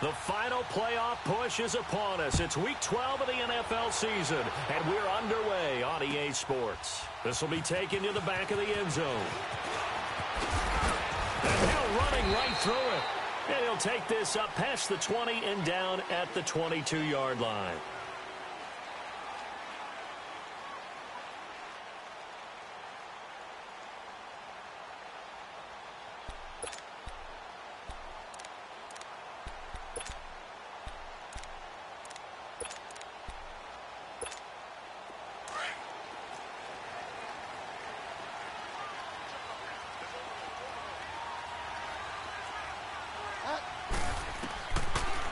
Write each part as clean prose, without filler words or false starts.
The final playoff push is upon us. It's Week 12 of the NFL season, and we're underway on EA Sports. This will be taken to the back of the end zone. And Hill running right through it. And he'll take this up past the 20 and down at the 22-yard line.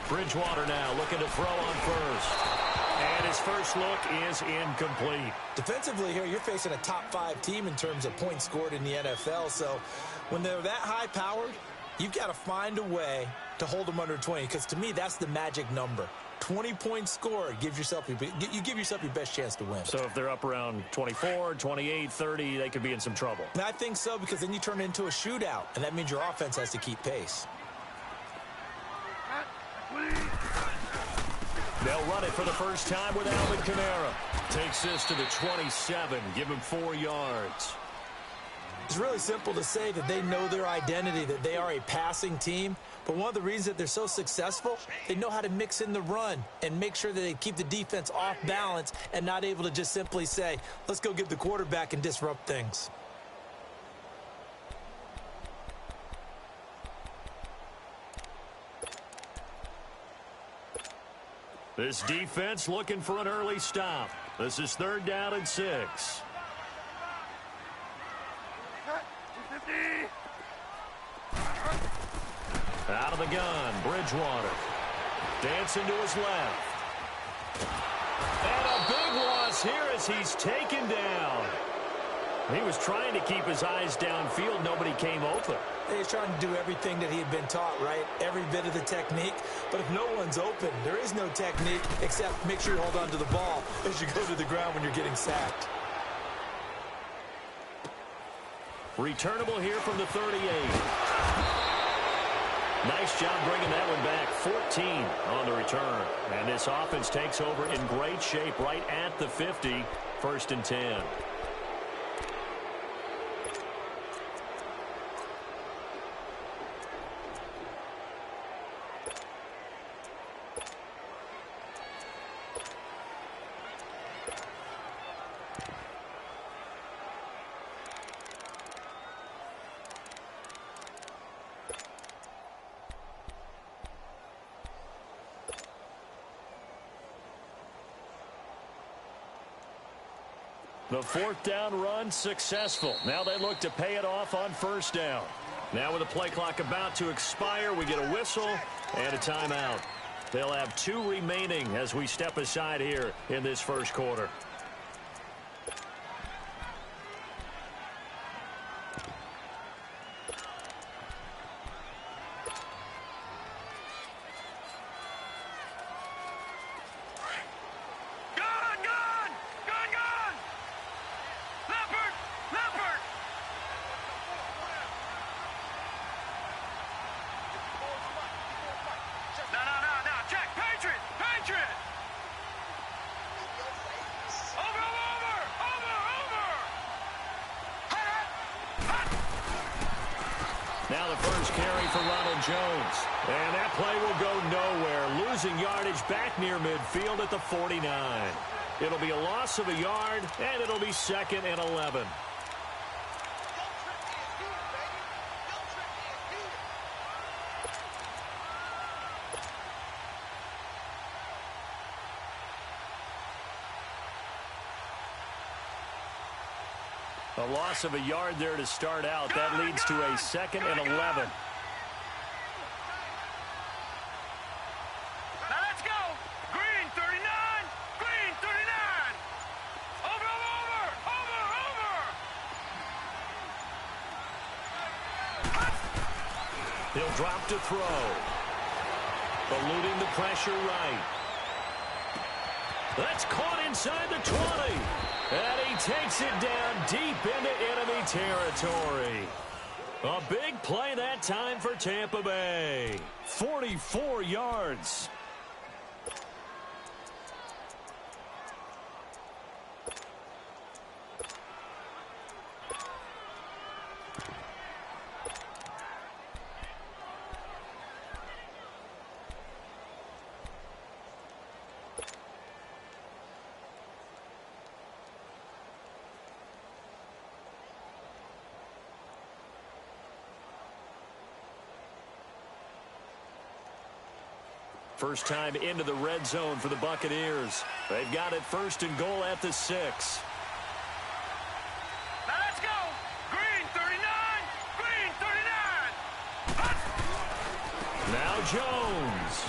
Bridgewater now looking to throw on first. And his first look is incomplete. Defensively here, you're facing a top-5 team in terms of points scored in the NFL. So when they're that high-powered, you've got to find a way to hold them under 20. Because to me, that's the magic number. 20 points scored, you give yourself your best chance to win. So if they're up around 24, 28, 30, they could be in some trouble. And I think so, because then you turn it into a shootout, and that means your offense has to keep pace. They'll run it for the first time with Alvin Kamara. Takes this to the 27, give him 4 yards. It's really simple to say that they know their identity, that they are a passing team. But one of the reasons that they're so successful, they know how to mix in the run and make sure that they keep the defense off balance and not able to just simply say, let's go get the quarterback and disrupt things. This defense looking for an early stop. This is 3rd down and 6. Out of the gun, Bridgewater. Dancing to his left. And a big loss here as he's taken down. He was trying to keep his eyes downfield. Nobody came open. He's trying to do everything that he had been taught, right? Every bit of the technique. But if no one's open, there is no technique except make sure you hold on to the ball as you go to the ground when you're getting sacked. Returnable here from the 38. Nice job bringing that one back. 14 on the return. And this offense takes over in great shape right at the 50. 1st and 10. The 4th down run successful. Now they look to pay it off on 1st down. Now with the play clock about to expire, we get a whistle and a timeout. They'll have 2 remaining as we step aside here in this 1st quarter. Now the first carry for Ronald Jones. And that play will go nowhere. Losing yardage back near midfield at the 49. It'll be a loss of a yard, and it'll be 2nd and 11. A loss of a yard there to start out. That leads to a 2nd and 11. Now let's go. Green 39. Green 39. Over. He'll drop to throw. Eluding the pressure right. That's caught inside the 20. And he takes it down deep into enemy territory. A big play that time for Tampa Bay. 44 yards. First time into the red zone for the Buccaneers. They've got it 1st and goal at the 6. Now let's go. Green 39. Green 39. Now Jones.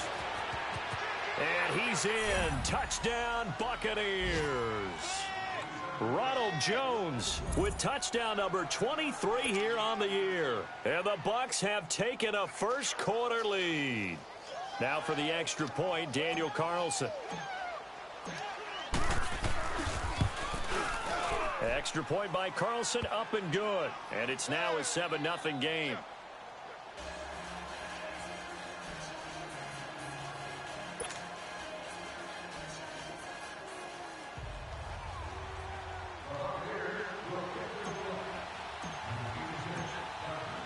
And he's in. Touchdown, Buccaneers. Ronald Jones with touchdown number 23 here on the year. And the Bucs have taken a first quarter lead. Now for the extra point, Daniel Carlson. Extra point by Carlson, up and good. And it's now a 7-0 game.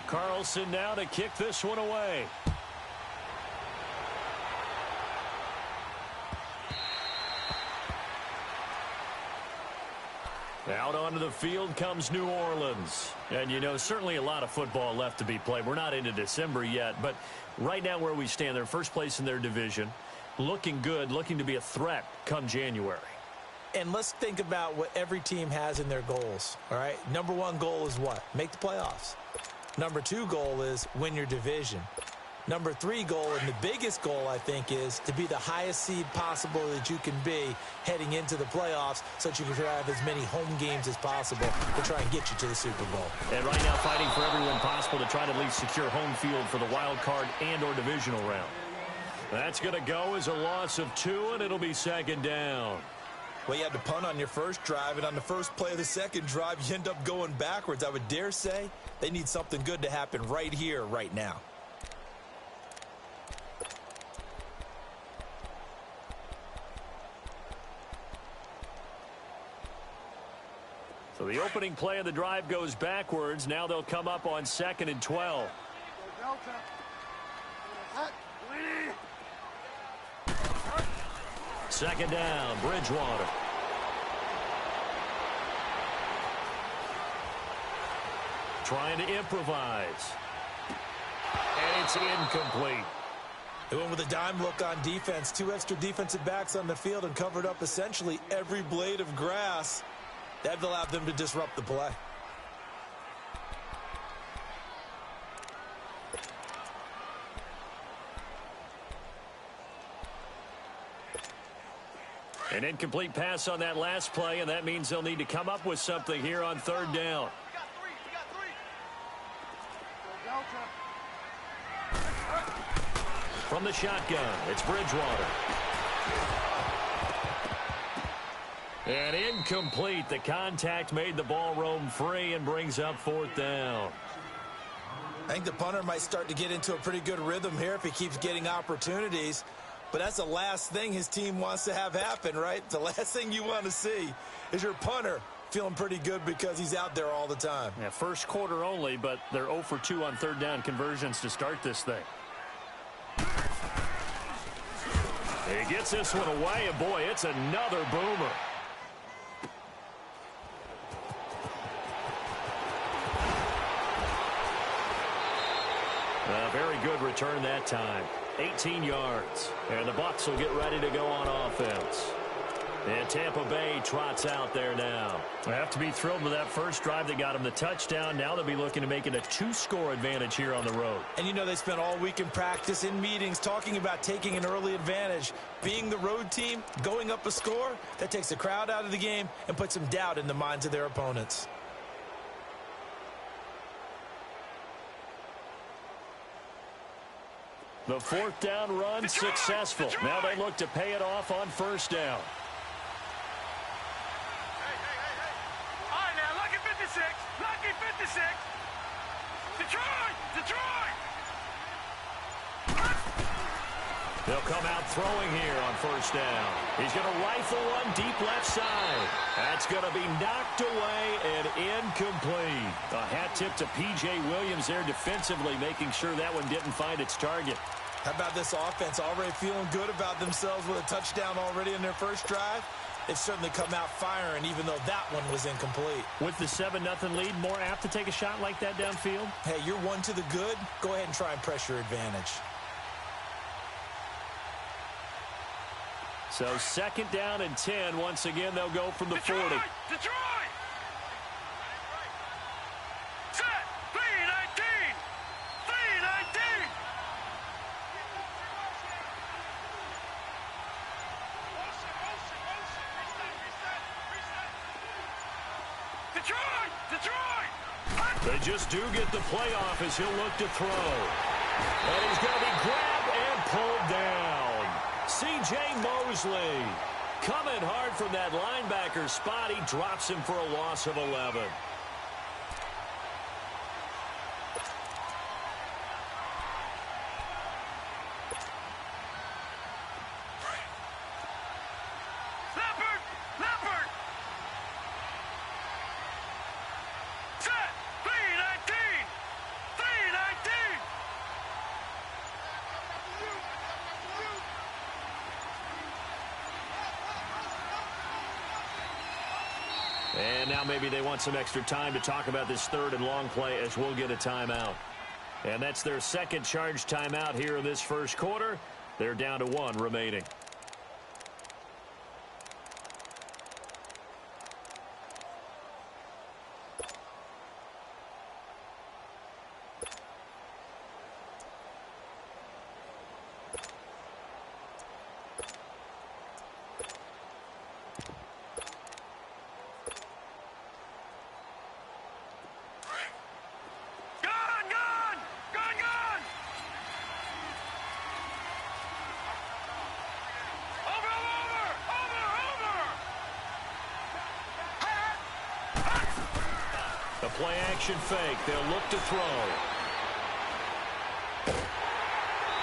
Carlson now to kick this one away. Out onto the field comes New Orleans. And, you know, certainly a lot of football left to be played. We're not into December yet, but right now where we stand, they're first place in their division. Looking good, looking to be a threat come January. And let's think about what every team has in their goals, all right? Number 1 goal is what? Make the playoffs. Number 2 goal is win your division. Number 3 goal, and the biggest goal, I think, is to be the highest seed possible that you can be heading into the playoffs so that you can have as many home games as possible to try and get you to the Super Bowl. And right now fighting for everyone possible to try to at least secure home field for the wild card and or divisional round. That's going to go as a loss of 2, and it'll be 2nd down. Well, you had to punt on your first drive, and on the first play of the second drive, you end up going backwards. I would dare say they need something good to happen right here, right now. So the opening play of the drive goes backwards. Now they'll come up on 2nd and 12. Second down, Bridgewater. Trying to improvise. And it's incomplete. They went with a dime look on defense. 2 extra defensive backs on the field and covered up essentially every blade of grass. That allowed them to disrupt the play. An incomplete pass on that last play, and that means they'll need to come up with something here on 3rd down. From the shotgun, it's Bridgewater. And incomplete. The contact made the ball roam free and brings up 4th down. I think the punter might start to get into a pretty good rhythm here if he keeps getting opportunities. But that's the last thing his team wants to have happen, right? The last thing you want to see is your punter feeling pretty good because he's out there all the time. Yeah, first quarter only, but they're 0 for 2 on 3rd down conversions to start this thing. He gets this one away, and boy, it's another boomer. A very good return that time. 18 yards. And the Bucs will get ready to go on offense. And Tampa Bay trots out there now. They have to be thrilled with that first drive that got them the touchdown. Now they'll be looking to make it a 2-score advantage here on the road. And you know they spent all week in practice, in meetings, talking about taking an early advantage. Being the road team, going up a score, that takes the crowd out of the game and puts some doubt in the minds of their opponents. The 4th down run successful. Now they look to pay it off on 1st down. All right, now, lucky 56. Lucky 56. Detroit! come out throwing here on first down. He's going to rifle one deep left side. That's going to be knocked away and incomplete. A hat tip to P.J. Williams there defensively, making sure that one didn't find its target. How about this offense already feeling good about themselves with a touchdown already in their first drive? They've certainly come out firing, even though that one was incomplete. With the 7-0 lead, more apt to take a shot like that downfield? Hey, you're one to the good. Go ahead and try and press your advantage. So 2nd down and 10. Once again, they'll go from the 40. Detroit! Set! 3-19! 3-19! Detroit! They just do get the playoff as he'll look to throw. And he's going to be grabbed and pulled down. C.J. Mosley coming hard from that linebacker spot. He drops him for a loss of 11. Leopard! Set! 3-19! 3-19! And now maybe they want some extra time to talk about this 3rd and long play as we'll get a timeout. And that's their 2nd charge timeout here in this first quarter. They're down to 1 remaining. Play action fake. They'll look to throw.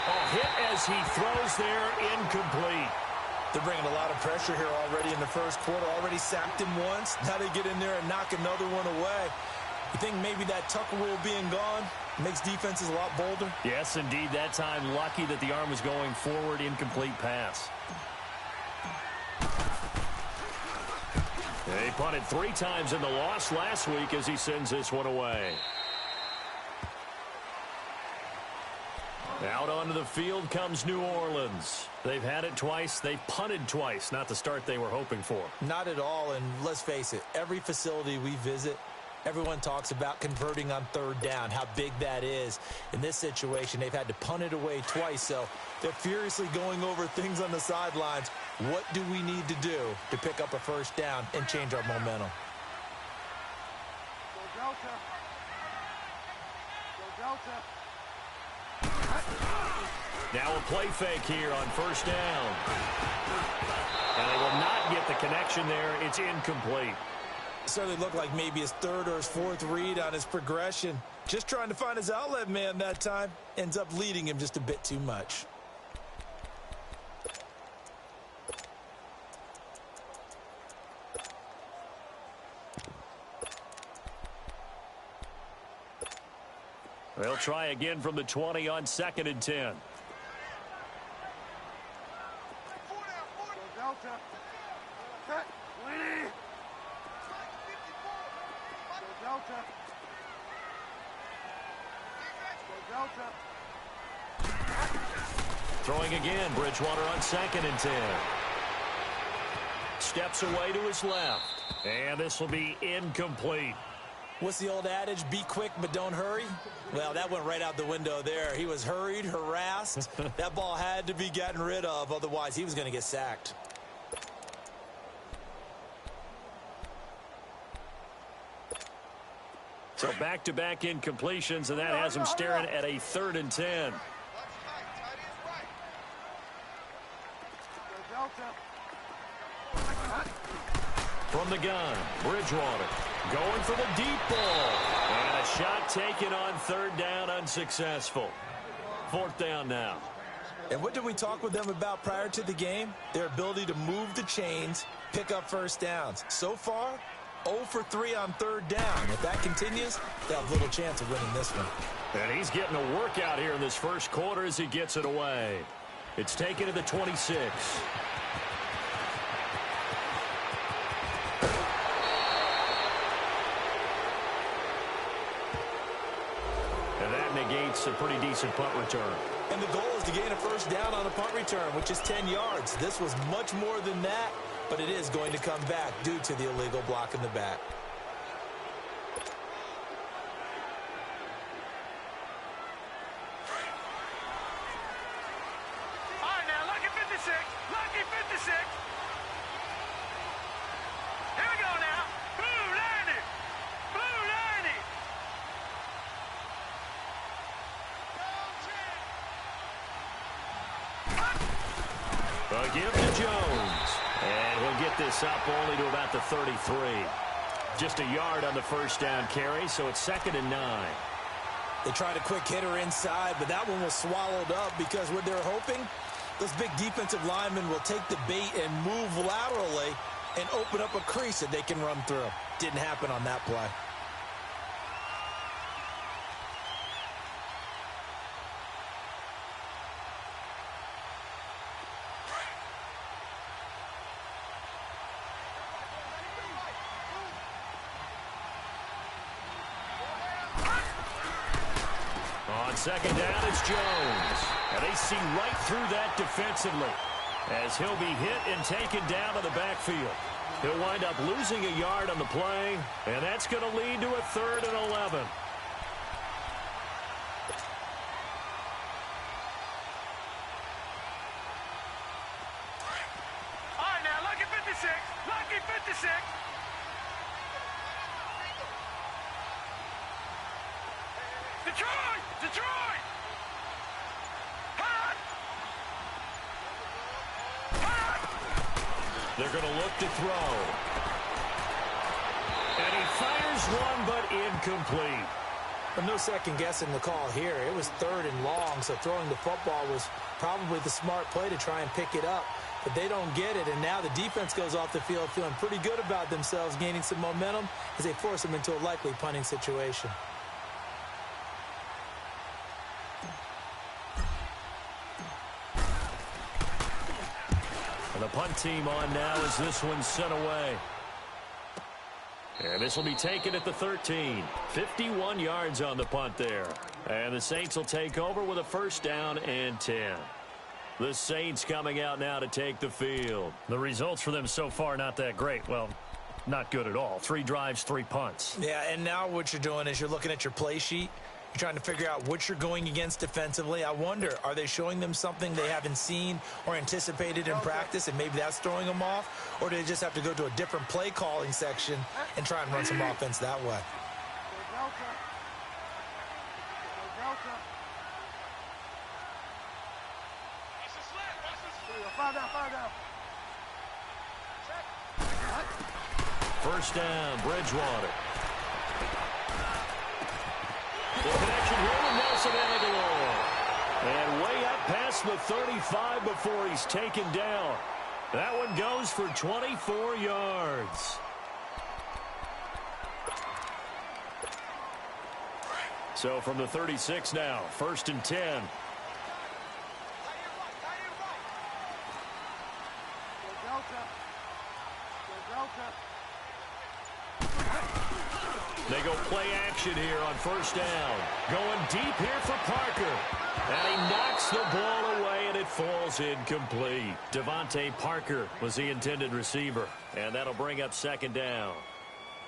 A hit as he throws there, incomplete. They're bringing a lot of pressure here already in the first quarter. Already sacked him once. Now they get in there and knock another one away. You think maybe that Tucker rule being gone makes defenses a lot bolder? Yes, indeed. That time, lucky that the arm was going forward. Incomplete pass. He punted 3 times in the loss last week as he sends this one away. Out onto the field comes New Orleans. They've had it twice. They've punted twice. Not the start they were hoping for. Not at all, and let's face it, every facility we visit, everyone talks about converting on 3rd down, how big that is. In this situation, they've had to punt it away twice, so they're furiously going over things on the sidelines. What do we need to do to pick up a 1st down and change our momentum? Go Delta. Go Delta. Now a play fake here on 1st down. And they will not get the connection there. It's incomplete. Certainly looked like maybe his 3rd or his 4th read on his progression. Just trying to find his outlet man that time. Ends up leading him just a bit too much. They'll try again from the 20 on 2nd and 10. Delta. Set. 20. Delta. Delta. Throwing again, Bridgewater on 2nd and 10. Steps away to his left. And this will be incomplete. What's the old adage? Be quick, but don't hurry. Well, that went right out the window there. He was hurried, harassed. That ball had to be gotten rid of. Otherwise, he was going to get sacked. So back-to-back incompletions, and that has him staring at a 3rd and 10. From the gun, Bridgewater going for the deep ball. And a shot taken on 3rd down, unsuccessful. 4th down now. And what did we talk with them about prior to the game? Their ability to move the chains, pick up first downs. So far, 0 for 3 on third down. If that continues, they'll have little chance of winning this one. And he's getting a workout here in this first quarter as he gets it away. It's taken to the 26. And that negates a pretty decent punt return. And the goal is to gain a first down on a punt return, which is 10 yards. This was much more than that, but it is going to come back due to the illegal block in the back. All right, now, lucky 56. Lucky 56. Here we go now. Blue 90. Blue 90. A give to Jones. And he'll get this up only to about the 33. Just a yard on the first down carry, so it's 2nd and 9. They tried a quick hitter inside, but that one was swallowed up because what they're hoping, those big defensive linemen will take the bait and move laterally and open up a crease that they can run through. Didn't happen on that play. On 2nd down, it's Jones. And they see right through that defensively as he'll be hit and taken down to the backfield. He'll wind up losing a yard on the play, and that's going to lead to a 3rd and 11. All right, now, lucky 56. Lucky 56. Detroit! Detroit! Hot! Hot! They're going to look to throw. And he fires one, but incomplete. But no second guessing the call here. It was 3rd and long, so throwing the football was probably the smart play to try and pick it up. But they don't get it, and now the defense goes off the field feeling pretty good about themselves, gaining some momentum as they force them into a likely punting situation. And the punt team on now as this one's sent away. And this will be taken at the 13. 51 yards on the punt there. And the Saints will take over with a first down and 10. The Saints coming out now to take the field. The results for them so far not that great. Well, not good at all. 3 drives, 3 punts. Yeah, and now what you're doing is you're looking at your play sheet. You're trying to figure out what you're going against defensively. I wonder, are they showing them something they haven't seen or anticipated in practice, and maybe that's throwing them off? Or do they just have to go to a different play calling section and try and run some offense that way? First down, Bridgewater. The connection here with Nelson Aguilar. And way up past the 35 before he's taken down. That one goes for 24 yards. So from the 36 now, 1st and 10. They go play action here on first down. Going deep here for Parker. And he knocks the ball away, and it falls incomplete. Devontae Parker was the intended receiver. And that'll bring up 2nd down.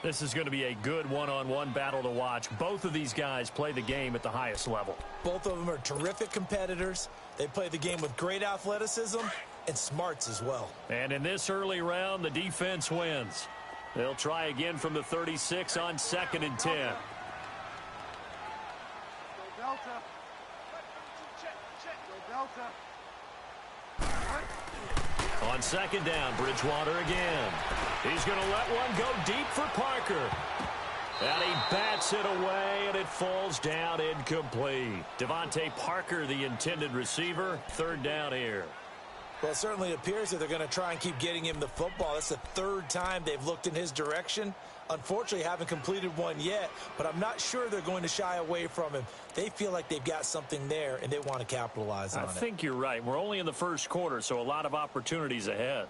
This is going to be a good one-on-one battle to watch. Both of these guys play the game at the highest level. Both of them are terrific competitors. They play the game with great athleticism and smarts as well. And in this early round, the defense wins. They'll try again from the 36 on 2nd and 10. On 2nd down, Bridgewater again. He's going to let one go deep for Parker. And he bats it away, and it falls down incomplete. Devontae Parker, the intended receiver, third down here. Well, it certainly appears that they're going to try and keep getting him the football. That's the third time they've looked in his direction. Unfortunately, haven't completed one yet, but I'm not sure they're going to shy away from him. They feel like they've got something there, and they want to capitalize on it. I think you're right. We're only in the first quarter, so a lot of opportunities ahead.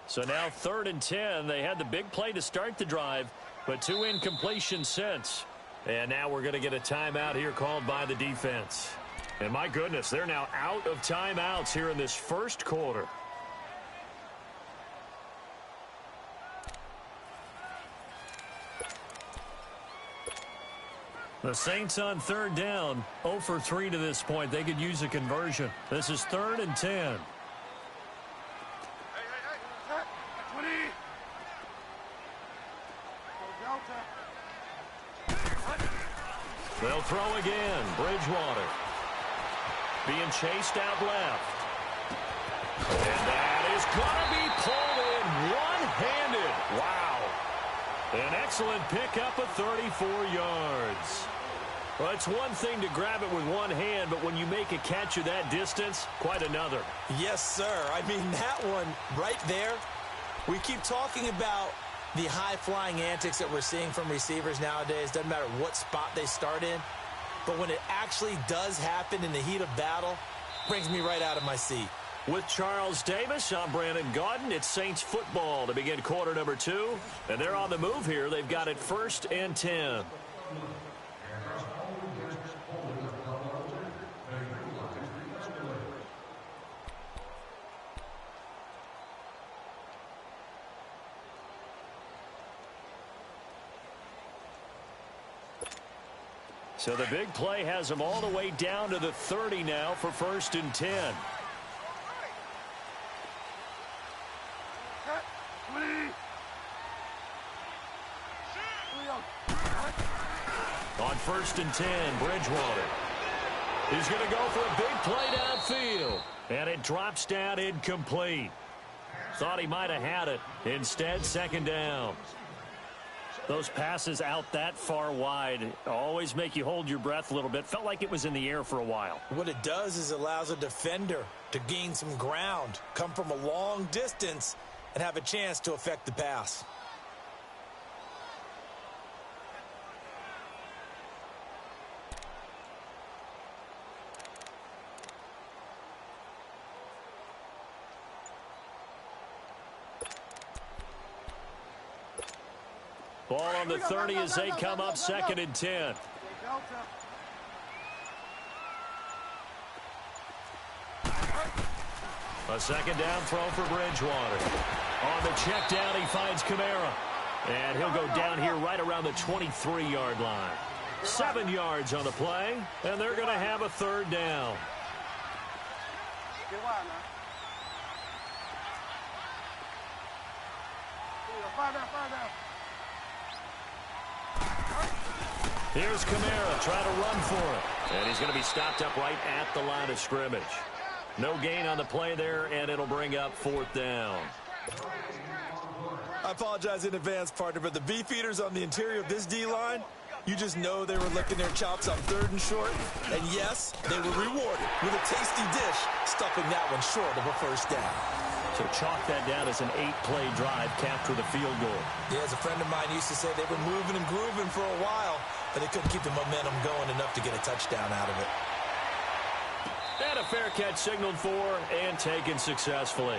So now 3rd and 10. They had the big play to start the drive, but 2 incompletions since. And now we're going to get a timeout here called by the defense. And my goodness, they're now out of timeouts here in this first quarter. The Saints on 3rd down, 0 for 3 to this point. They could use a conversion. This is 3rd and 10. They'll throw again. Bridgewater being chased out left. And that is going to be pulled in one-handed. Wow. An excellent pickup of 34 yards. Well, it's one thing to grab it with one hand, but when you make a catch of that distance, quite another. Yes, sir. I mean, that one right there, we keep talking about the high-flying antics that we're seeing from receivers nowadays. Doesn't matter what spot they start in. But when it actually does happen in the heat of battle, brings me right out of my seat. With Charles Davis, I'm Brandon Gaudin. It's Saints football to begin quarter number 2. And they're on the move here. They've got it 1st and 10. So the big play has them all the way down to the 30 now for 1st and 10. On 1st and 10, Bridgewater. He's going to go for a big play downfield. And it drops down incomplete. Thought he might have had it. Instead, 2nd down. Those passes out that far wide always make you hold your breath a little bit. Felt like it was in the air for a while. What it does is allows a defender to gain some ground, come from a long distance, and have a chance to affect the pass. Ball on the 30 as they come up 2nd and 10. A 2nd down throw for Bridgewater. On the check down, he finds Kamara. And he'll go down here right around the 23-yard line. 7 yards on the play, and they're going to have a 3rd down. Here's Kamara trying to run for it. And he's going to be stopped up right at the line of scrimmage. No gain on the play there, and it'll bring up 4th down. I apologize in advance, partner, but the beefeaters on the interior of this D-line, you just know they were licking their chops on 3rd and short. And yes, they were rewarded with a tasty dish, stuffing that one short of a 1st down. So chalk that down as an 8-play drive capped with a field goal. Yeah, as a friend of mine used to say, they were moving and grooving for a while, but they couldn't keep the momentum going enough to get a touchdown out of it. And a fair catch signaled for and taken successfully.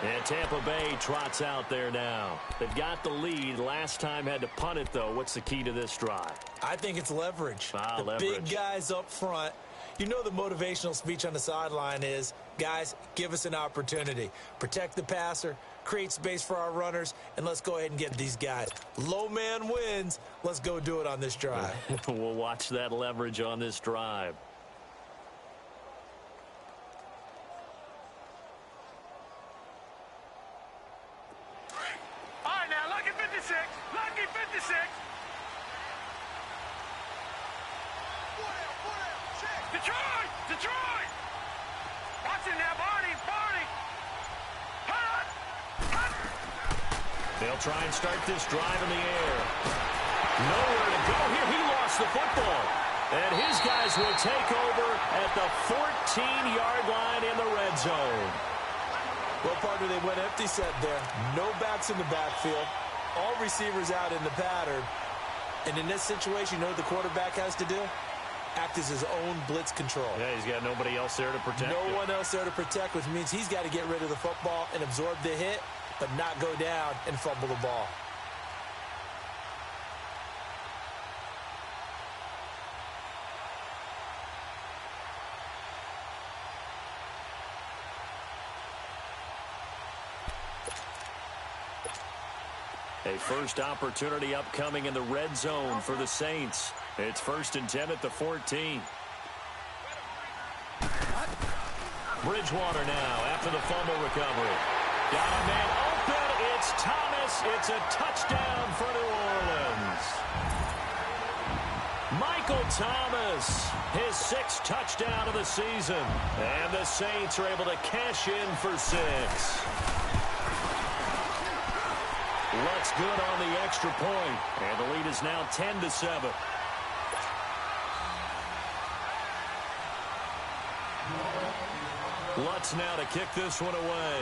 And Tampa Bay trots out there now. They've got the lead. Last time had to punt it, though. What's the key to this drive? I think it's leverage. The leverage. Big guys up front. You know the motivational speech on the sideline is, guys, give us an opportunity. Protect the passer, create space for our runners, and let's go ahead and get these guys. Low man wins. Let's go do it on this drive. We'll watch that leverage on this drive. All right, now, lucky 56. Lucky Detroit! Detroit! Watch it now, Barney! Barney! Hut! Hut! They'll try and start this drive in the air. Nowhere to go here. He lost the football. And his guys will take over at the 14-yard line in the red zone. Well, partner, they went empty set there. No backs in the backfield. All receivers out in the pattern. And in this situation, you know what the quarterback has to do? Act as his own blitz control. Yeah, he's got nobody else there to protect No one else there to protect, which means he's got to get rid of the football and absorb the hit, but not go down and fumble the ball. A first opportunity upcoming in the red zone for the Saints. It's 1st and 10 at the 14. Bridgewater now after the fumble recovery. Got a man open. It's Thomas. It's a touchdown for New Orleans. Michael Thomas, his 6th touchdown of the season. And the Saints are able to cash in for 6. Looks good on the extra point. And the lead is now 10-7. Lutz now to kick this one away.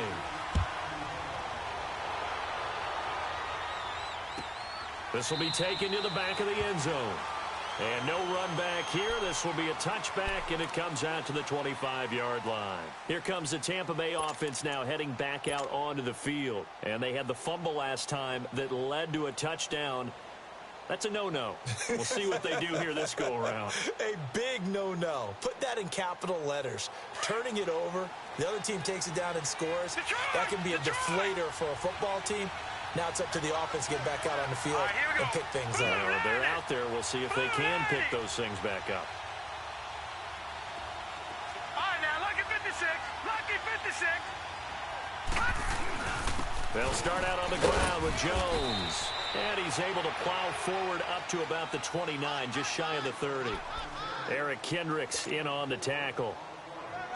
This will be taken to the back of the end zone. And no run back here. This will be a touchback, and it comes out to the 25-yard line. Here comes the Tampa Bay offense now heading back out onto the field. And they had the fumble last time that led to a touchdown. That's a no-no. We'll see what they do here this go-around. A big no-no. Put that in capital letters. Turning it over, the other team takes it down and scores. That can be a deflator for a football team. Now it's up to the offense to get back out on the field and pick things up. Well, they're out there. We'll see if they can pick those things back up. All right, now, lucky 56. Lucky 56. They'll start out on the ground with Jones. And he's able to plow forward up to about the 29, just shy of the 30. Eric Kendricks in on the tackle.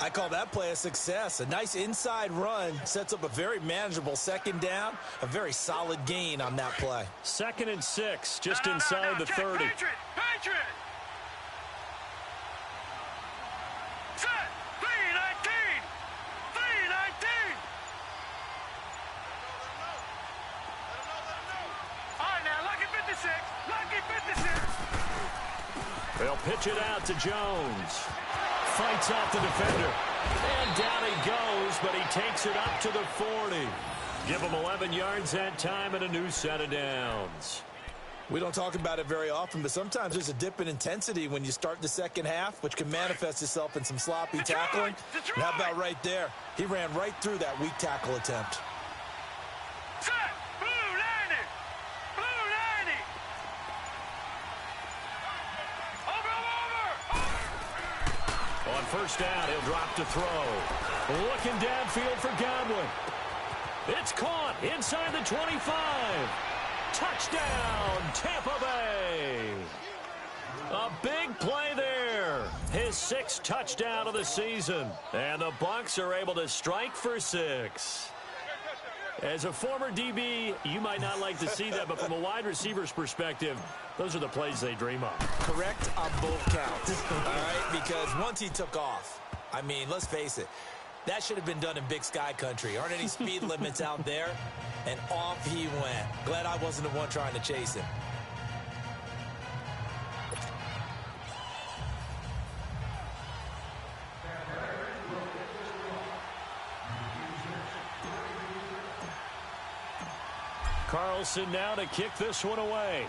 I call that play a success. A nice inside run sets up a very manageable 2nd down. A very solid gain on that play. 2nd and 6, just inside the 30. Patriot! Patriot! Set! 319! 319! All right, now, lucky 56. Lucky 56. They'll pitch it out to Jones. Fights off the defender. And down he goes, but he takes it up to the 40. Give him 11 yards that time and a new set of downs. We don't talk about it very often, but sometimes there's a dip in intensity when you start the second half, which can manifest itself in some sloppy tackling. And how about right there? He ran right through that weak tackle attempt. Set! Blue 90! Blue 90! Over! On first down, he'll drop to throw. Looking downfield for Godwin. It's caught inside the 25. Touchdown, Tampa Bay. A big play there. His 6th touchdown of the season. And the Bucs are able to strike for 6. As a former DB, you might not like to see that, but from a wide receiver's perspective, those are the plays they dream of. Correct on both counts, all right? Because once he took off, I mean, let's face it, that should have been done in Big Sky country. Aren't any speed limits out there? And off he went. Glad I wasn't the one trying to chase him. Carlson now to kick this one away.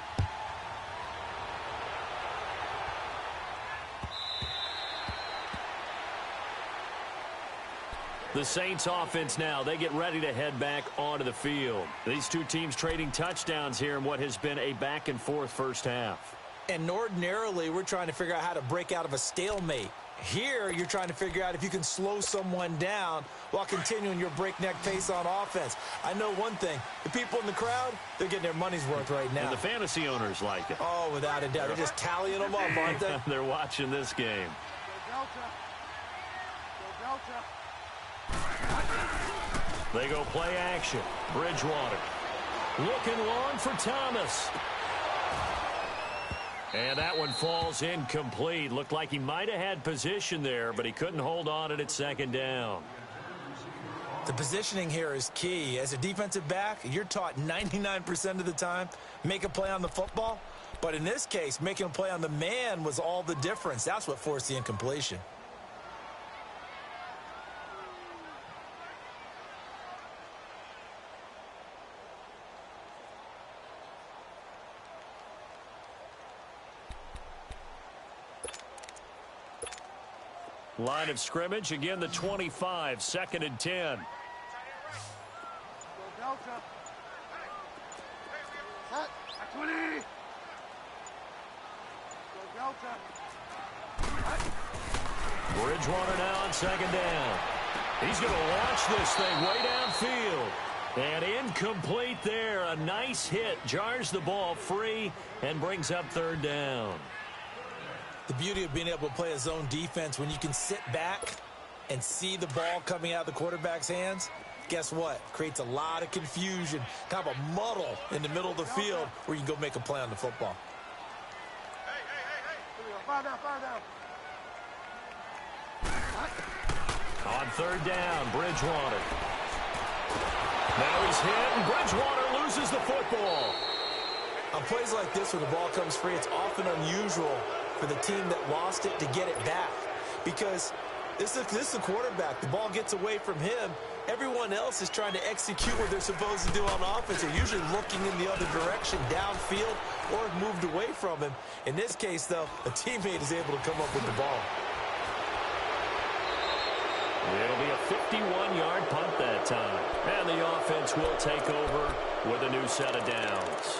The Saints offense now, they get ready to head back onto the field. These two teams trading touchdowns here in what has been a back-and-forth first half. And ordinarily, we're trying to figure out how to break out of a stalemate. Here, you're trying to figure out if you can slow someone down while continuing your breakneck pace on offense. I know one thing. The people in the crowd, they're getting their money's worth right now. And the fantasy owners like it. Oh, without a doubt. They're just tallying them up, aren't they? They're watching this game. They go play action. Bridgewater. Looking long for Thomas. And that one falls incomplete. Looked like he might have had position there, but he couldn't hold on at second down. The positioning here is key. As a defensive back, you're taught 99% of the time, make a play on the football. But in this case, making a play on the man was all the difference. That's what forced the incompletion. Line of scrimmage, again the 25, 2nd and 10. Bridgewater now on 2nd down. He's going to launch this thing way downfield. And incomplete there. A nice hit. Jars the ball free and brings up 3rd down. The beauty of being able to play a zone defense when you can sit back and see the ball coming out of the quarterback's hands, guess what? Creates a lot of confusion, kind of a muddle in the middle of the field where you can go make a play on the football. Fire down. On 3rd down, Bridgewater. Now he's hit, and Bridgewater loses the football. On plays like this where the ball comes free, it's often unusual for the team that lost it to get it back, because this is the quarterback. The ball gets away from him. Everyone else is trying to execute what they're supposed to do on offense. They're usually looking in the other direction, downfield, or moved away from him. In this case, though, a teammate is able to come up with the ball. It'll be a 51-yard punt that time. And the offense will take over with a new set of downs.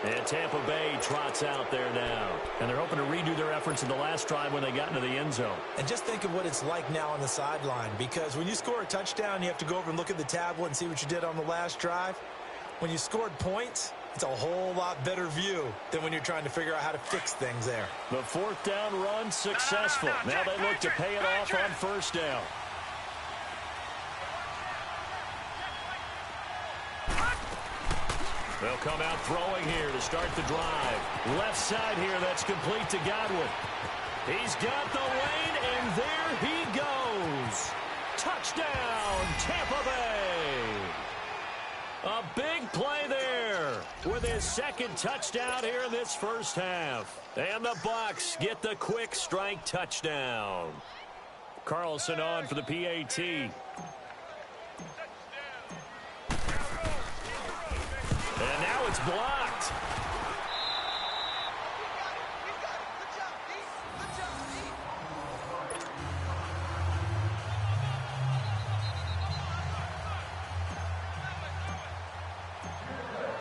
And Tampa Bay trots out there now. And they're hoping to redo their efforts in the last drive when they got into the end zone. And just think of what it's like now on the sideline, because when you score a touchdown, you have to go over and look at the tablet and see what you did on the last drive. When you scored points, it's a whole lot better view than when you're trying to figure out how to fix things there. The 4th down run successful. Now they look to pay it off on 1st down. They'll come out throwing here to start the drive. Left side here, that's complete to Godwin. He's got the lane, and there he goes. Touchdown, Tampa Bay. A big play there with his 2nd touchdown here in this first half. And the Bucs get the quick strike touchdown. Carlson on for the PAT. And now it's blocked.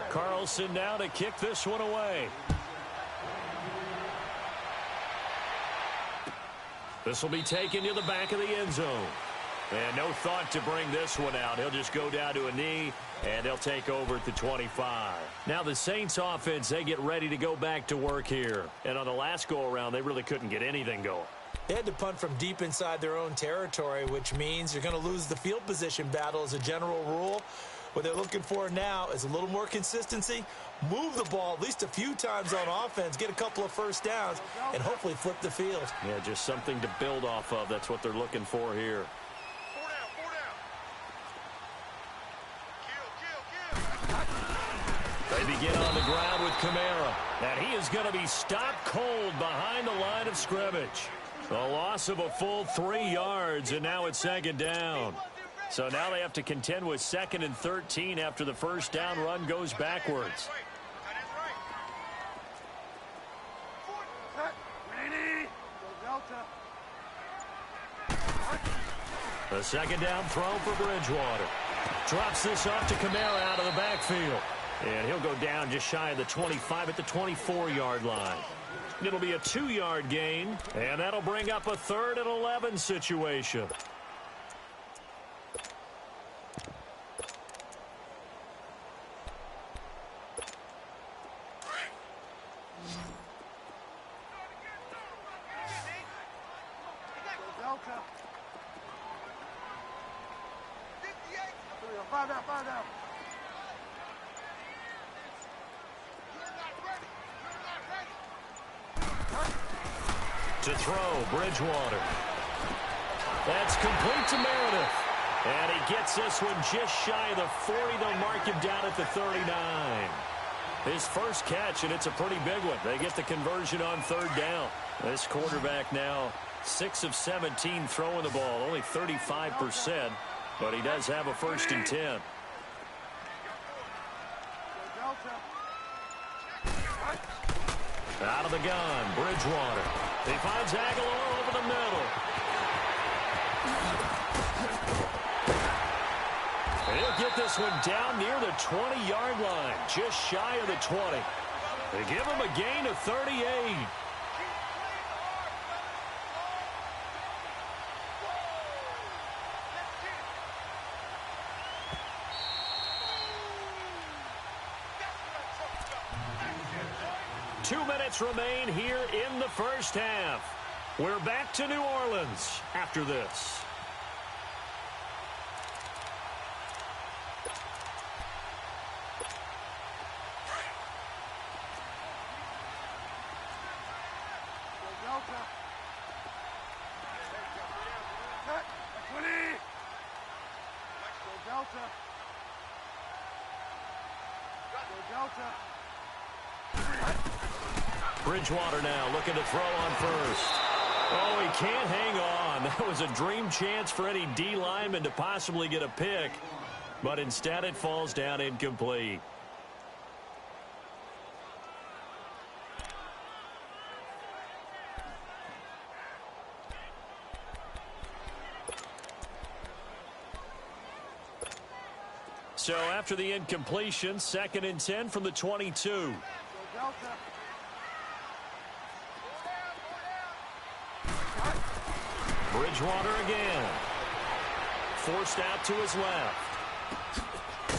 Carlson now to kick this one away. This will be taken to the back of the end zone. And no thought to bring this one out. He'll just go down to a knee, and they'll take over at the 25. Now the Saints offense, they get ready to go back to work here. And on the last go-around, they really couldn't get anything going. They had to punt from deep inside their own territory, which means you're going to lose the field position battle as a general rule. What they're looking for now is a little more consistency, move the ball at least a few times on offense, get a couple of first downs, and hopefully flip the field. Yeah, just something to build off of. That's what they're looking for here. They begin on the ground with Kamara. And he is going to be stopped cold behind the line of scrimmage. A loss of a full 3 yards, and now it's 2nd down. So now they have to contend with 2nd and 13 after the first down run goes backwards. The 2nd down throw for Bridgewater. Drops this off to Kamara out of the backfield. And he'll go down just shy of the 25 at the 24-yard line. It'll be a 2-yard gain, and that'll bring up a 3rd and 11 situation. To throw, Bridgewater. That's complete to Meredith. And he gets this one just shy of the 40. They'll mark him down at the 39. His first catch, and it's a pretty big one. They get the conversion on third down. This quarterback now 6 of 17 throwing the ball, only 35%, but he does have a 1st and 10. Out of the gun, Bridgewater. He finds Aguilar over the middle. He'll get this one down near the 20-yard line, just shy of the 20. They give him a gain of 38. Two minutes remain here in the first half. We're back to New Orleans after this. Bridgewater now looking to throw on first. Oh, he can't hang on. That was a dream chance for any D lineman to possibly get a pick, but instead it falls down incomplete. So after the incompletion, 2nd and 10 from the 22. Bridgewater again. Forced out to his left.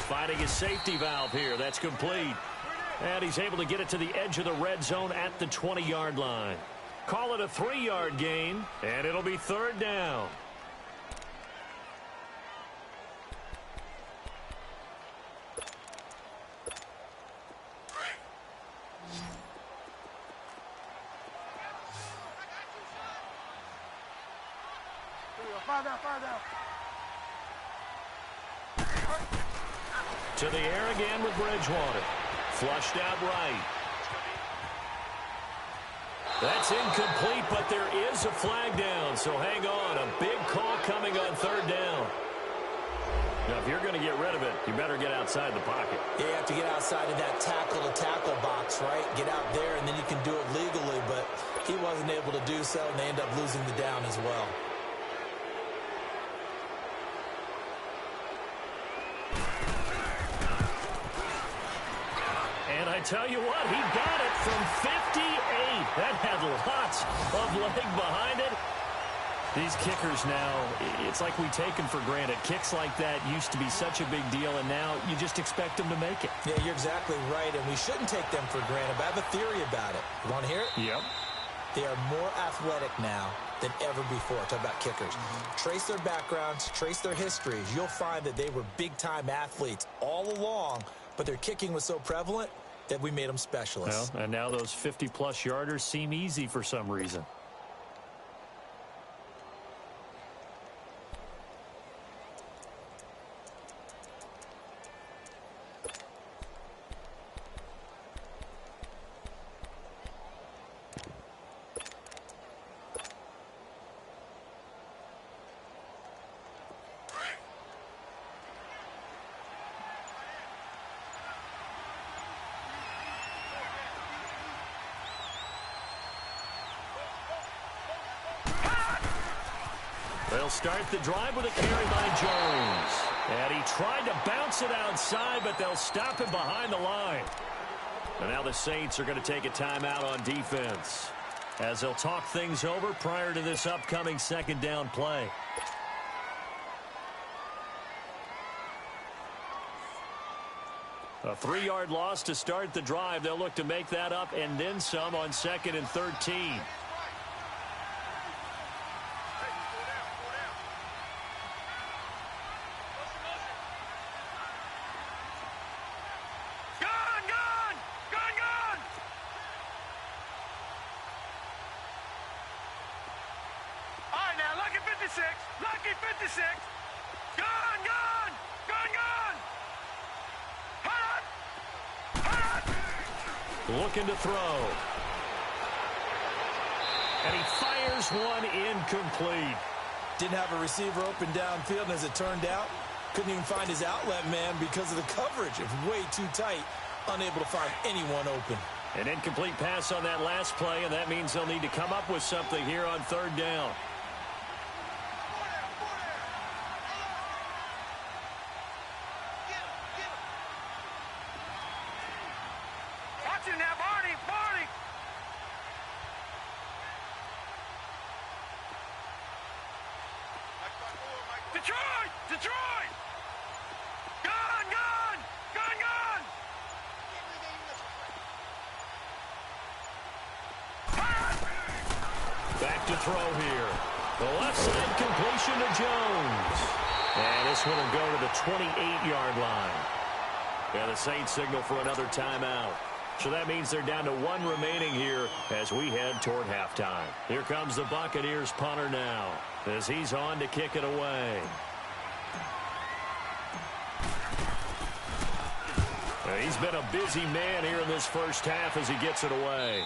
Finding his safety valve here. That's complete. And he's able to get it to the edge of the red zone at the 20-yard line. Call it a 3-yard gain, and it'll be 3rd down. To the air again with Bridgewater. Flushed out right. That's incomplete, but there is a flag down, so hang on. A big call coming on 3rd down. Now, if you're going to get rid of it, you better get outside the pocket. Yeah, you have to get outside of that tackle-to-tackle box, right? Get out there, and then you can do it legally, but he wasn't able to do so, and they end up losing the down as well. And I tell you what, he got it from 58. That had lots of leg behind it. These kickers now, it's like we take them for granted. Kicks like that used to be such a big deal, and now you just expect them to make it. Yeah, you're exactly right, and we shouldn't take them for granted, but I have a theory about it. You want to hear it? Yep. They are more athletic now than ever before. Talk about kickers. Trace their backgrounds, trace their histories. You'll find that they were big-time athletes all along, but their kicking was so prevalent that we made them specialists. Well, and now those 50-plus yarders seem easy for some reason. They'll start the drive with a carry by Jones. And he tried to bounce it outside, but they'll stop him behind the line. And now the Saints are going to take a timeout on defense, as they'll talk things over prior to this upcoming 2nd down play. A 3-yard loss to start the drive. They'll look to make that up and then some on 2nd and 13. 56. Lucky 56. Gone, gone. Gone, gone. Hot. Hot. Looking to throw. And he fires one incomplete. Didn't have a receiver open downfield, and as it turned out, couldn't even find his outlet man because of the coverage. It was way too tight, unable to find anyone open. An incomplete pass on that last play, and that means they'll need to come up with something here on third down. Watch him now, Barney. Barney. Detroit! Detroit! Gone, gone! Gone, gone! Back to throw here. The left side completion to Jones. And this one will go to the 28-yard line. And the Saints signal for another timeout. So that means they're down to one remaining here as we head toward halftime. Here comes the Buccaneers punter now as he's on to kick it away. He's been a busy man here in this first half as he gets it away.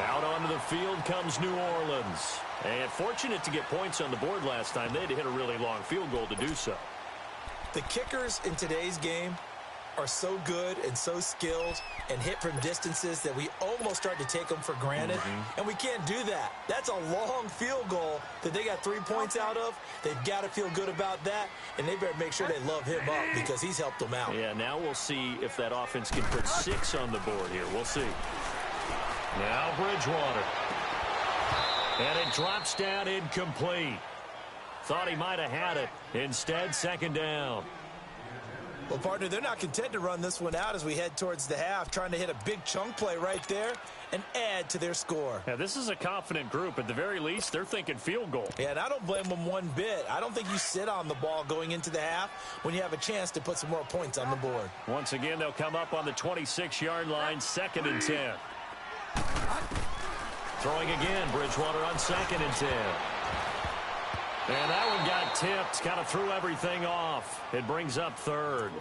Out onto the field comes New Orleans. And fortunate to get points on the board last time. They had to hit a really long field goal to do so. The kickers in today's game are so good and so skilled and hit from distances that we almost start to take them for granted. And we can't do that. That's a long field goal that they got 3 points out of. They've got to feel good about that, and they better make sure they love him up because he's helped them out. Yeah, now we'll see if that offense can put 6 on the board here. We'll see. Now Bridgewater. And it drops down incomplete. Thought he might have had it. Instead, second down. Well, partner, they're not content to run this one out as we head towards the half, trying to hit a big chunk play right there and add to their score. Yeah, this is a confident group. At the very least, they're thinking field goal. Yeah, and I don't blame them one bit. I don't think you sit on the ball going into the half when you have a chance to put some more points on the board. Once again, they'll come up on the 26-yard line, 2nd and 10. Throwing again, Bridgewater on 2nd and 10. And that one got tipped, kind of threw everything off. It brings up 3rd.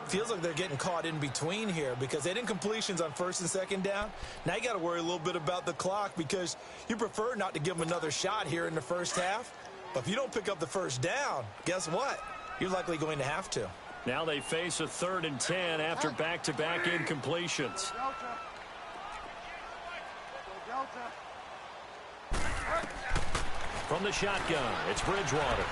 Feels like they're getting caught in between here because they didn't completions on 1st and 2nd down. Now you got to worry a little bit about the clock because you prefer not to give them another shot here in the first half. But if you don't pick up the first down, guess what? You're likely going to have to. Now they face a 3rd and 10 after back-to-back incompletions. From the shotgun, it's Bridgewater.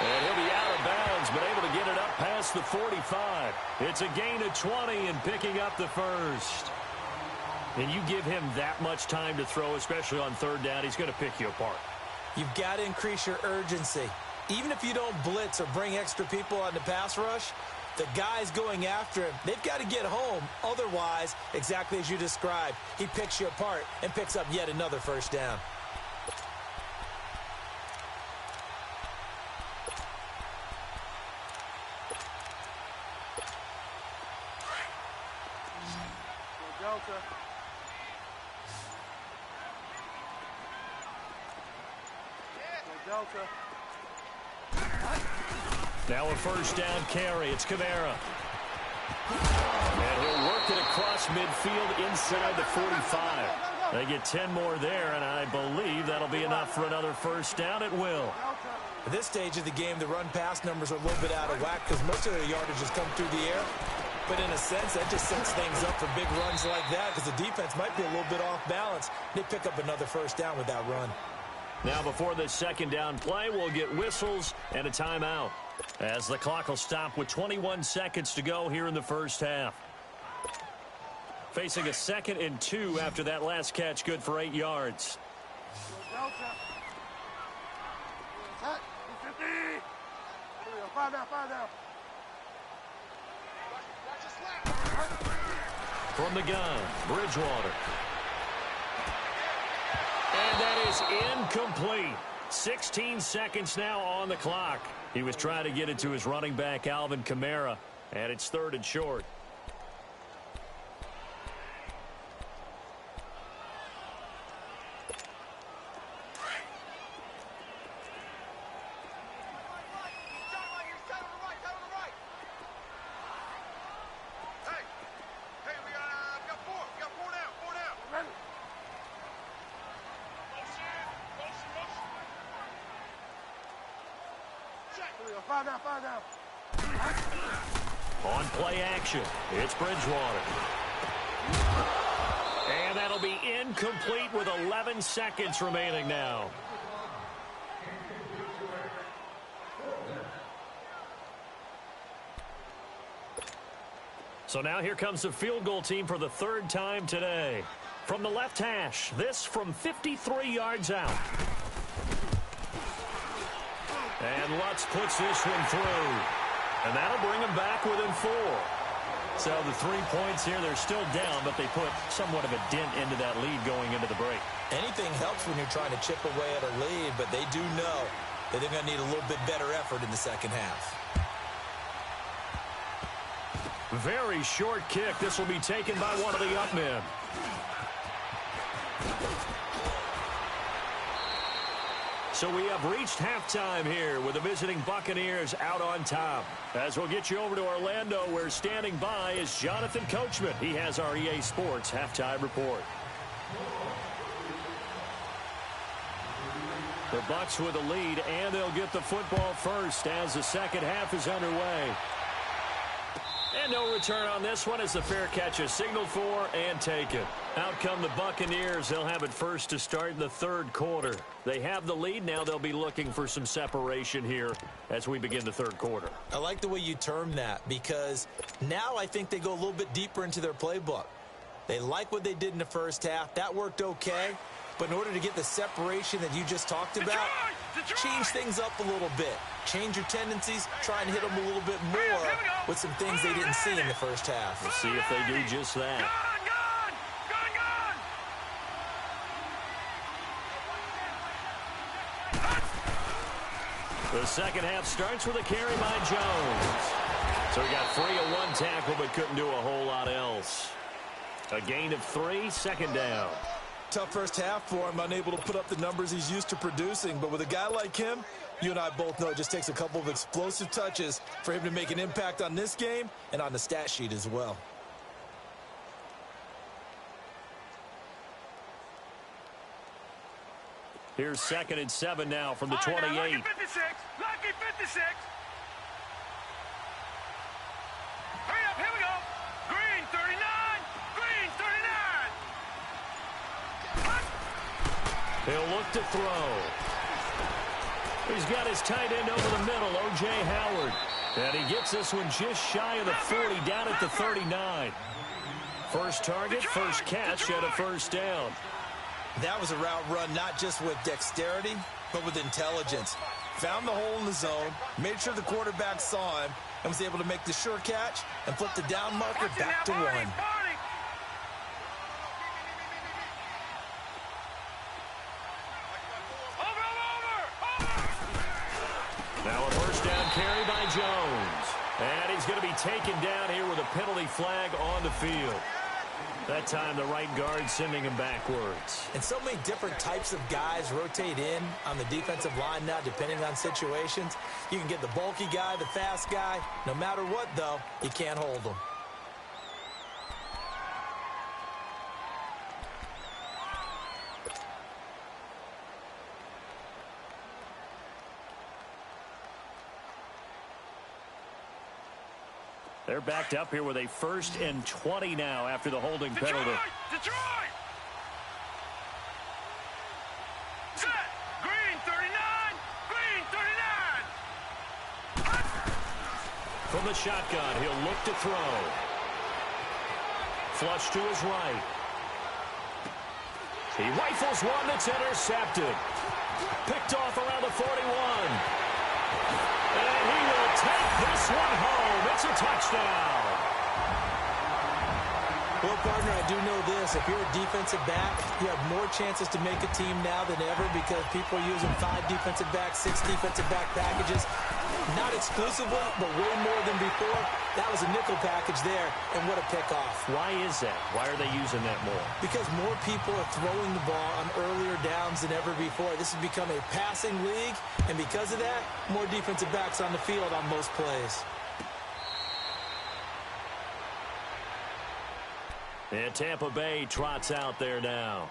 And he'll be out of bounds, but able to get it up past the 45. It's a gain of 20 and picking up the first. And you give him that much time to throw, especially on 3rd down, he's going to pick you apart. You've got to increase your urgency. Even if you don't blitz or bring extra people on the pass rush, the guys going after him, they've got to get home. Otherwise, exactly as you described, he picks you apart and picks up yet another first down. Now a first down carry. It's Kamara. And he'll work it across midfield inside the 45. They get 10 more there, and I believe that'll be enough for another first down. It will. At this stage of the game, the run-pass numbers are a little bit out of whack because most of their yardage has come through the air. But in a sense, that just sets things up for big runs like that because the defense might be a little bit off balance. They pick up another first down with that run. Now before this second down play, we'll get whistles and a timeout as the clock will stop with 21 seconds to go here in the first half. Facing a 2nd and 2 after that last catch, good for 8 yards. From the gun, Bridgewater. And that is incomplete. 16 seconds now on the clock. He was trying to get it to his running back, Alvin Kamara, and it's 3rd and short. Five down. On play action, it's Bridgewater. And that'll be incomplete with 11 seconds remaining now. So now here comes the field goal team for the third time today. From the left hash, this from 53 yards out. And Lutz puts this one through. And that'll bring them back within 4. So the 3 points here, they're still down, but they put somewhat of a dent into that lead going into the break. Anything helps when you're trying to chip away at a lead, but they do know that they're going to need a little bit better effort in the second half. Very short kick. This will be taken by one of the up men. So we have reached halftime here with the visiting Buccaneers out on top. As we'll get you over to Orlando, where standing by is Jonathan Coachman. He has our EA Sports halftime report. The Bucs with the lead, and they'll get the football first as the second half is underway. And no return on this one as the fair catch is signaled for and taken. Out come the Buccaneers. They'll have it first to start in the third quarter. They have the lead. Now they'll be looking for some separation here as we begin the third quarter. I like the way you term that, because now I think they go a little bit deeper into their playbook. They like what they did in the first half. That worked okay. But in order to get the separation that you just talked about, change things up a little bit. Change your tendencies, try and hit them a little bit more with some things they didn't see in the first half. We'll see if they do just that. The second half starts with a carry by Jones. So he got free of one tackle but couldn't do a whole lot else. A gain of 3, second down. Tough first half for him, unable to put up the numbers he's used to producing. But with a guy like him, you and I both know it just takes a couple of explosive touches for him to make an impact on this game and on the stat sheet as well. Here's 2nd and 7 now from the 28. Lucky 56. Lucky 56. Hurry up, here we go. Green 39. Green 39. He'll look to throw. He's got his tight end over the middle, O.J. Howard. And he gets this one just shy of the 40, down at the 39. First target, first catch, and a first down. That was a route run not just with dexterity, but with intelligence. Found the hole in the zone, made sure the quarterback saw him, and was able to make the sure catch and flip the down marker back to 1. Now a first down carry by Jones. And he's going to be taken down here with a penalty flag on the field. That time the right guard sending him backwards. And so many different types of guys rotate in on the defensive line now, depending on situations. You can get the bulky guy, the fast guy. No matter what, though, you can't hold them. They're backed up here with a 1st and 20 now after the holding penalty. Detroit! Set! Green 39! Green 39! From the shotgun, he'll look to throw. Flush to his right. He rifles one that's intercepted. Picked off around the 41. And he will take this one home. It's a touchdown. Well, partner, I do know this. If you're a defensive back, you have more chances to make a team now than ever because people are using 5 defensive backs, 6 defensive back packages. Not exclusively, but way more than before. That was a nickel package there, and what a pickoff. Why is that? Why are they using that more? Because more people are throwing the ball on earlier downs than ever before. This has become a passing league, and because of that, more defensive backs on the field on most plays. And Tampa Bay trots out there now.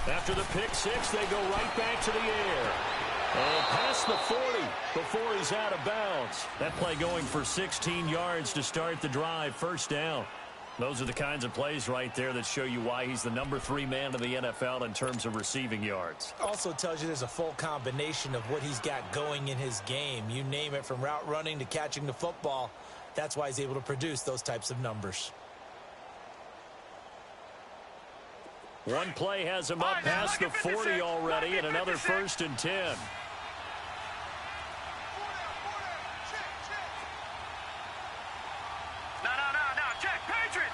After the pick six, they go right back to the air. And past the 40 before he's out of bounds. That play going for 16 yards to start the drive. First down. Those are the kinds of plays right there that show you why he's the number 3 man in the NFL in terms of receiving yards. Also tells you there's a full combination of what he's got going in his game. You name it, from route running to catching the football. That's why he's able to produce those types of numbers. One play has him up past the 40 already, and another 1st and 10. No, check, Patriot.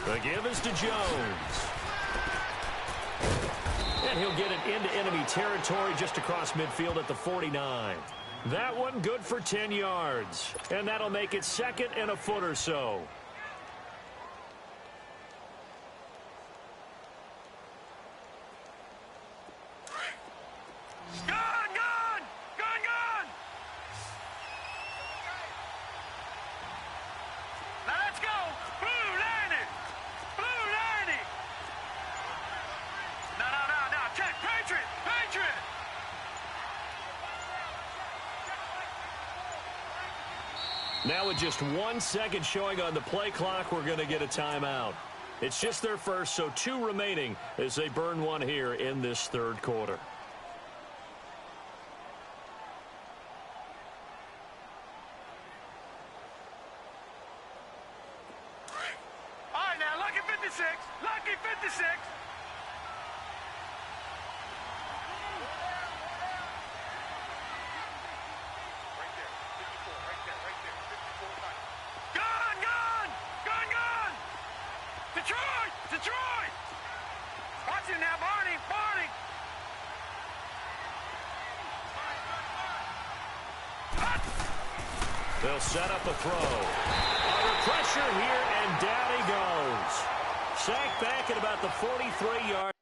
The give is to Jones. And he'll get it into enemy territory just across midfield at the 49. That one good for 10 yards. And that'll make it 2nd and a foot or so. Gun! Now let's go! Blue landing! No, check, Patriot! Now with just 1 second showing on the play clock, we're going to get a timeout. It's just their first, so 2 remaining as they burn one here in this 3rd quarter. All right, now, lucky 56. Detroit! Watch it now, Barney! They'll set up a throw. Under pressure here, and down he goes. Sacked back at about the 43-yard.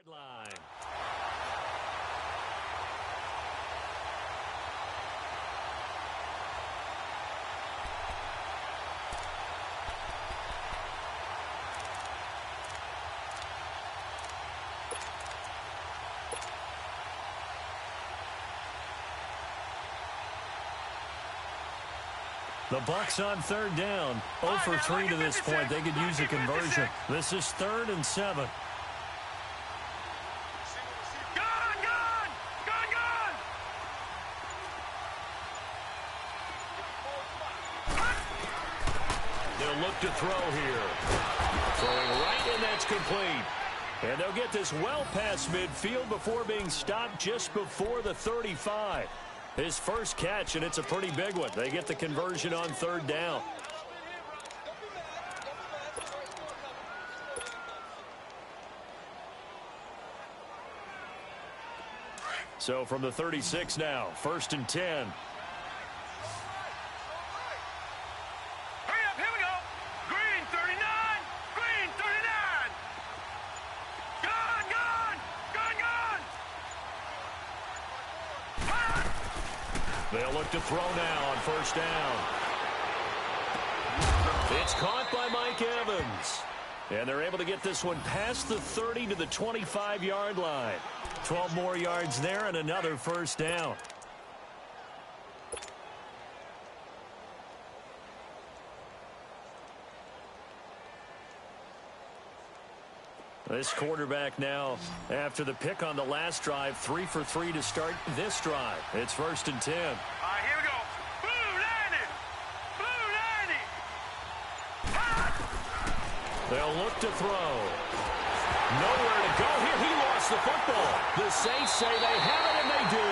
Line. The Bucs on 3rd down. 0 for 3 to this point. They could use a conversion. This is 3rd and 7. Look to throw here. Throwing right, and that's complete. And they'll get this well past midfield before being stopped just before the 35. His first catch, and it's a pretty big one. They get the conversion on 3rd down. So from the 36 now, 1st and 10. Hurry up, here we go. Green 39. They'll look to throw now on first down. It's caught by Mike Evans. And they're able to get this one past the 30 to the 25-yard line. 12 more yards there and another first down. This quarterback now, after the pick on the last drive, 3 for 3 to start this drive. It's 1st and 10. All right, here we go. Blue 90. Blue 90. They'll look to throw. Nowhere to go here. He lost the football. The Saints say they have it, and they do.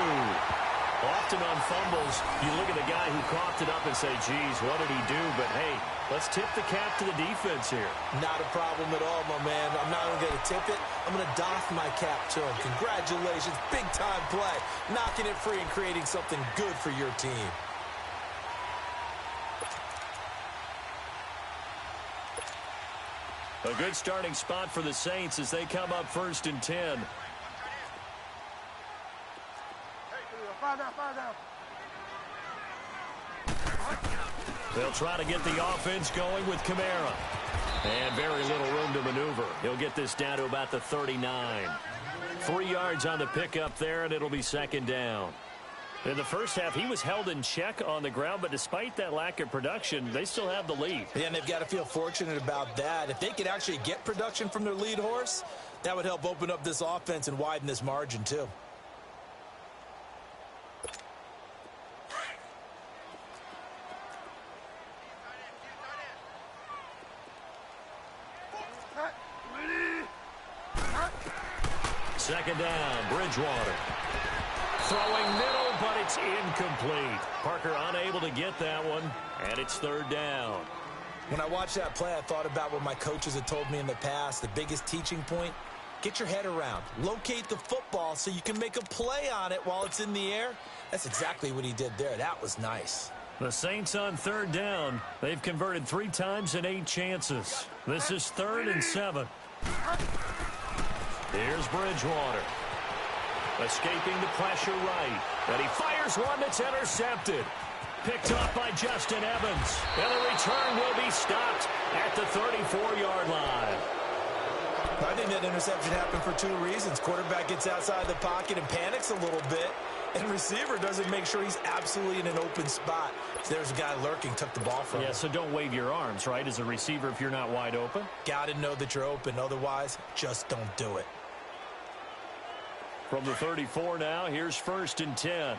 Often on fumbles, you look at the guy who coughed it up and say, geez, what did he do? But, hey, let's tip the cap to the defense here. Not a problem at all, my man. I'm not only going to tip it, I'm going to doff my cap to him. Congratulations, big-time play. Knocking it free and creating something good for your team. A good starting spot for the Saints as they come up 1st and 10. They'll try to get the offense going with Kamara. And very little room to maneuver. He'll get this down to about the 39. 3 yards on the pickup there, and it'll be 2nd down. In the first half, he was held in check on the ground, but despite that lack of production, they still have the lead. Yeah, and they've got to feel fortunate about that. If they could actually get production from their lead horse, that would help open up this offense and widen this margin, too. Second down, Bridgewater. Throwing middle, but it's incomplete. Parker unable to get that one, and it's 3rd down. When I watched that play, I thought about what my coaches had told me in the past. The biggest teaching point, get your head around. Locate the football so you can make a play on it while it's in the air. That's exactly what he did there. That was nice. The Saints on 3rd down. They've converted 3 times in 8 chances. This is 3rd and 7. Here's Bridgewater. Escaping the pressure right. And he fires one that's intercepted. Picked off by Justin Evans. And the return will be stopped at the 34-yard line. I think that interception happened for 2 reasons. Quarterback gets outside the pocket and panics a little bit. And receiver doesn't make sure he's absolutely in an open spot. So there's a guy lurking, took the ball from him. Yeah, so don't wave your arms, right, as a receiver if you're not wide open. Got to know that you're open. Otherwise, just don't do it. From the 34 now, here's 1st and 10.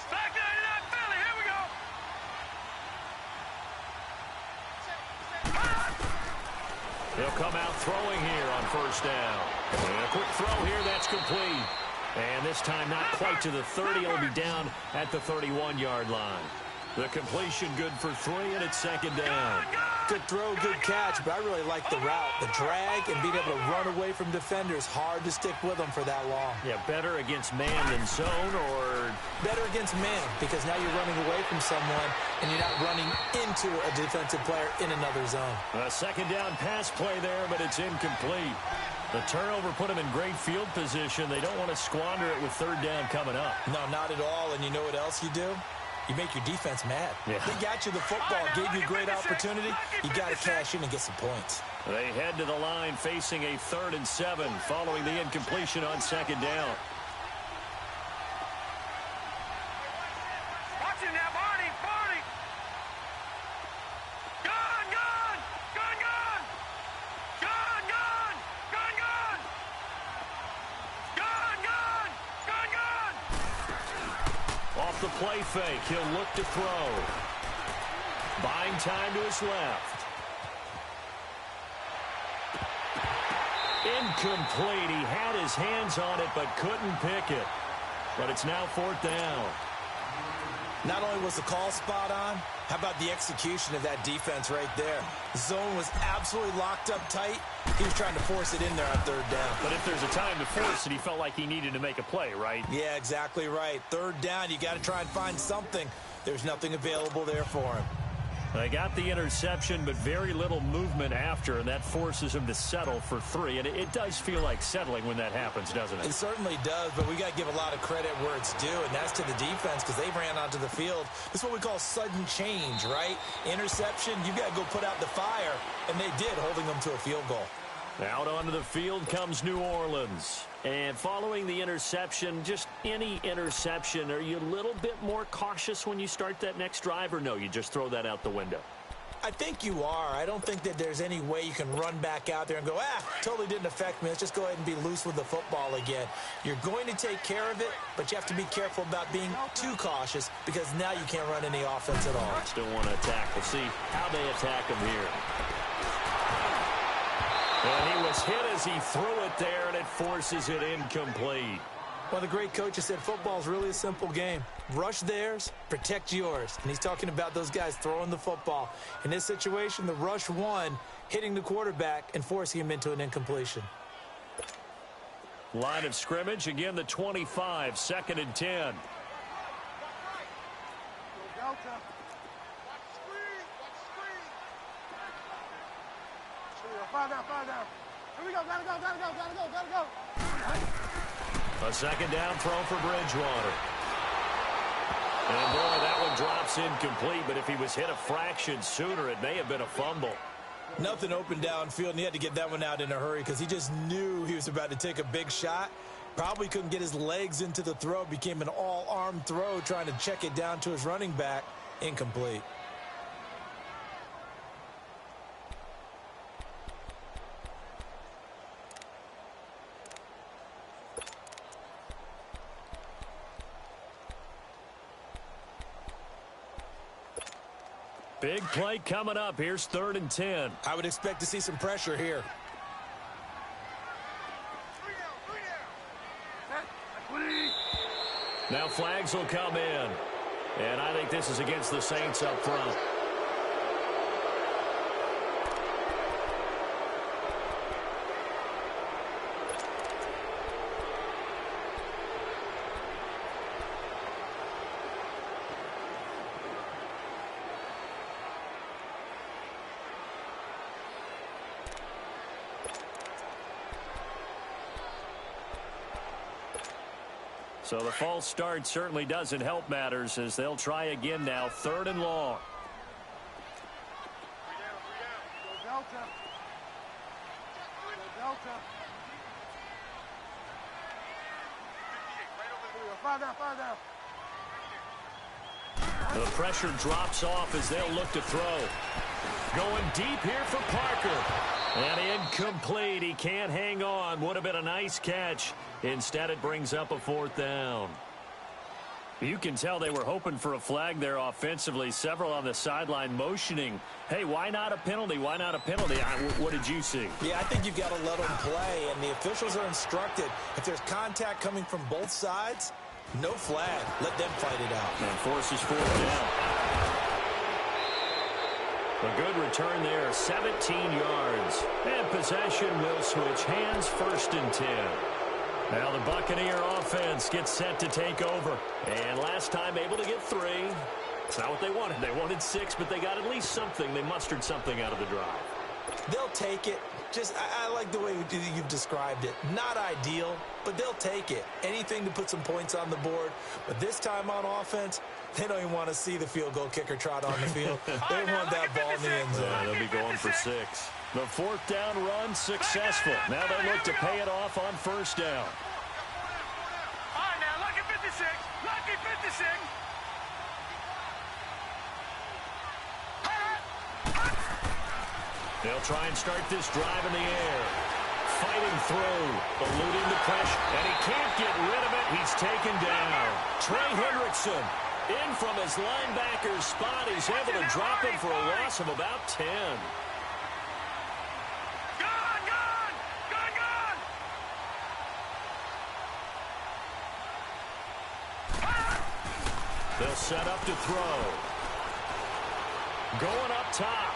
Back 99 Philly, here we go. He'll come out throwing here on 1st down. And a quick throw here, that's complete. And this time not quite to the 30. It'll be down at the 31-yard line. The completion good for 3, and it's 2nd down. Good throw, good catch, but I really like the route. The drag and being able to run away from defenders, hard to stick with them for that long. Yeah, better against man than zone, or better against man, because now you're running away from someone and you're not running into a defensive player in another zone. A 2nd down pass play there, but it's incomplete. The turnover put them in great field position. They don't want to squander it with 3rd down coming up. No, not at all. And you know what else you do? You make your defense mad. Yeah. They got you the football, gave you a great opportunity. You got to cash in and get some points. They head to the line facing a 3rd and 7 following the incompletion on 2nd down. Watch him now, Barney, Barney. Gun, gun, gun, gun. Gun, gun, gun, gun. Gun, gun, gun, gun. Off the play fake, he'll look to throw. Buying time to his left. Incomplete. He had his hands on it but couldn't pick it. But it's now 4th down. Not only was the call spot on, how about the execution of that defense right there? The zone was absolutely locked up tight. He was trying to force it in there on 3rd down. But if there's a time to force it, he felt like he needed to make a play, right? Yeah, exactly right. 3rd down, you got to try and find something. There's nothing available there for him. They got the interception, but very little movement after, and that forces him to settle for 3. And it does feel like settling when that happens, doesn't it? It certainly does, but we got to give a lot of credit where it's due, and that's to the defense because they ran onto the field. This is what we call sudden change, right? Interception, you got to go put out the fire, and they did, holding them to a field goal. Out onto the field comes New Orleans. And following the interception, just any interception, are you a little bit more cautious when you start that next drive, or no, you just throw that out the window? I think you are. I don't think that there's any way you can run back out there and go, totally didn't affect me. Let's just go ahead and be loose with the football again. You're going to take care of it, but you have to be careful about being too cautious because now you can't run any offense at all. Still want to attack. We'll see how they attack him here. And he was hit as he threw it there, and it forces it incomplete. Well, the great coach said football is really a simple game. Rush theirs, protect yours. And he's talking about those guys throwing the football. In this situation, the rush won, hitting the quarterback and forcing him into an incompletion. Line of scrimmage, again the 25, 2nd and 10. Find out. Here we go. Gotta go. A 2nd down throw for Bridgewater. And boy, that one drops incomplete, but if he was hit a fraction sooner, it may have been a fumble. Nothing open downfield, and he had to get that one out in a hurry because he just knew he was about to take a big shot. Probably couldn't get his legs into the throw. Became an all-arm throw trying to check it down to his running back. Incomplete. Big play coming up. Here's 3rd and 10. I would expect to see some pressure here. Now flags will come in. And I think this is against the Saints up front. So the false start certainly doesn't help matters as they'll try again now. 3rd and long. The pressure drops off as they'll look to throw. Going deep here for Parker. And incomplete. He can't hang on. Would have been a nice catch. Instead, it brings up a 4th down. You can tell they were hoping for a flag there offensively. Several on the sideline motioning. Hey, why not a penalty? Why not a penalty? What did you see? Yeah, I think you've got to let them play, and the officials are instructed. If there's contact coming from both sides, no flag. Let them fight it out. And forces 4th down. A good return there, 17 yards. And possession will switch hands, 1st and 10. Now the Buccaneer offense gets set to take over. And last time able to get 3. It's not what they wanted. They wanted 6, but they got at least something. They mustered something out of the drive. They'll take it. I like the way you've described it. Not ideal, but they'll take it. Anything to put some points on the board. But this time on offense, they don't even want to see the field goal kicker trot on the field. They want that ball in the end zone. They'll be going for 6. The 4th down run successful. Now they look to pay it off on 1st down. All right, now, lucky 56. Lucky 56. They'll try and start this drive in the air. Fighting through, eluding the pressure, and he can't get rid of it. He's taken down. Trey Hendrickson in from his linebacker's spot. He's able to drop him for a loss of about 10. They'll set up to throw. Going up top.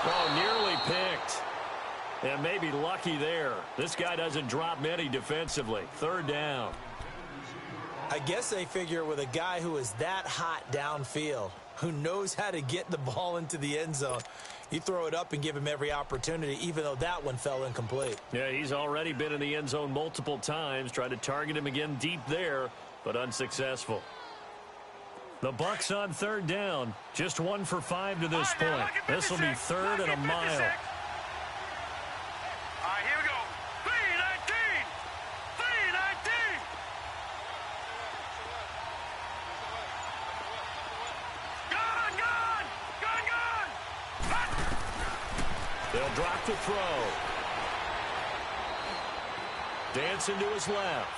Oh, nearly picked. And maybe lucky there. This guy doesn't drop many defensively. 3rd down. I guess they figure with a guy who is that hot downfield, who knows how to get the ball into the end zone. You throw it up and give him every opportunity, even though that one fell incomplete. Yeah, he's already been in the end zone multiple times. Tried to target him again deep there, but unsuccessul. The Bucs on third down. Just 1 for 5 to this point. This will be third and a mile. They'll drop the throw. Dancing to his left.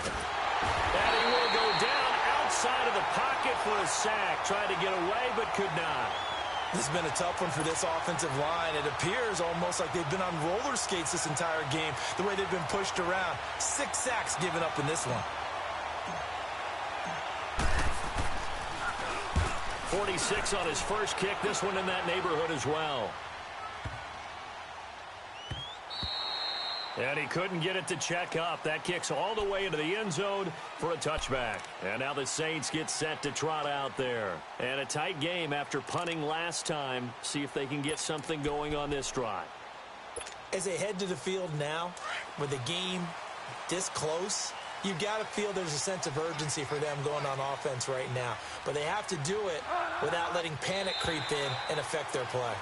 And he will go down outside of the pocket for a sack. Tried to get away, but could not. This has been a tough one for this offensive line. It appears almost like they've been on roller skates this entire game, the way they've been pushed around. 6 sacks given up in this one. 46 on his first kick. This one in that neighborhood as well. And he couldn't get it to check up. That kicks all the way into the end zone for a touchback. And now the Saints get set to trot out there. And a tight game after punting last time. See if they can get something going on this drive. As they head to the field now, with the game this close, you've got to feel there's a sense of urgency for them going on offense right now. But they have to do it without letting panic creep in and affect their play.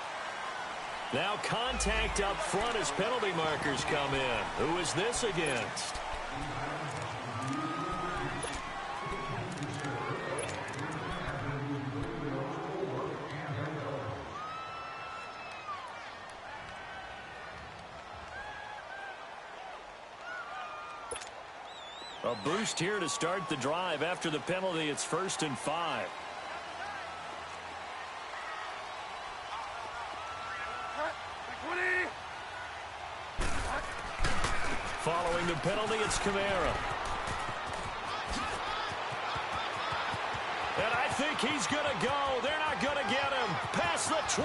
Now contact up front as penalty markers come in. Who is this against? A boost here to start the drive. After the penalty, it's 1st and 5. Following the penalty, it's Kamara. And I think he's going to go. They're not going to get him. Past the 20.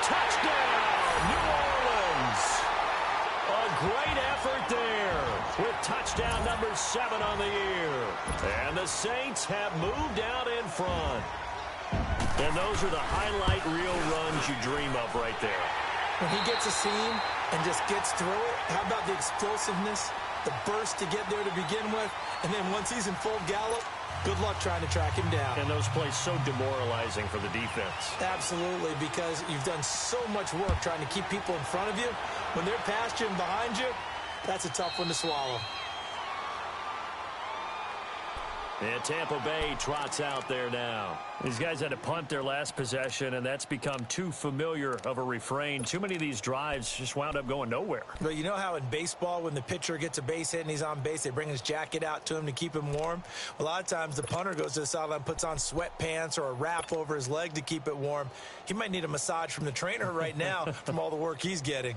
Touchdown, New Orleans. A great effort there with touchdown number 7 on the year. And the Saints have moved out in front. And those are the highlight reel runs you dream of right there. When he gets a seam and just gets through it, how about the explosiveness, the burst to get there to begin with, and then once he's in full gallop, good luck trying to track him down. And those plays so demoralizing for the defense. Absolutely, because you've done so much work trying to keep people in front of you. When they're past you and behind you, that's a tough one to swallow. And Tampa Bay trots out there now. These guys had to punt their last possession, and that's become too familiar of a refrain. Too many of these drives just wound up going nowhere. But you know how in baseball, when the pitcher gets a base hit and he's on base, they bring his jacket out to him to keep him warm? A lot of times the punter goes to the sideline, puts on sweatpants or a wrap over his leg to keep it warm. He might need a massage from the trainer right now from all the work he's getting.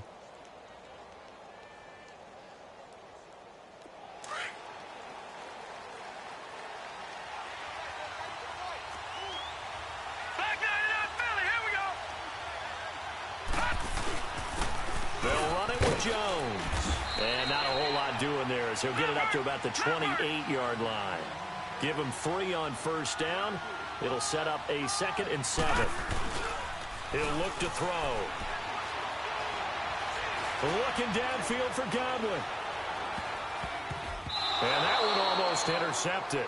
Jones. And not a whole lot doing there as he'll get it up to about the 28-yard line. Give him 3 on first down. It'll set up a 2nd and 7. He'll look to throw. Looking downfield for Godwin. And that one almost intercepted.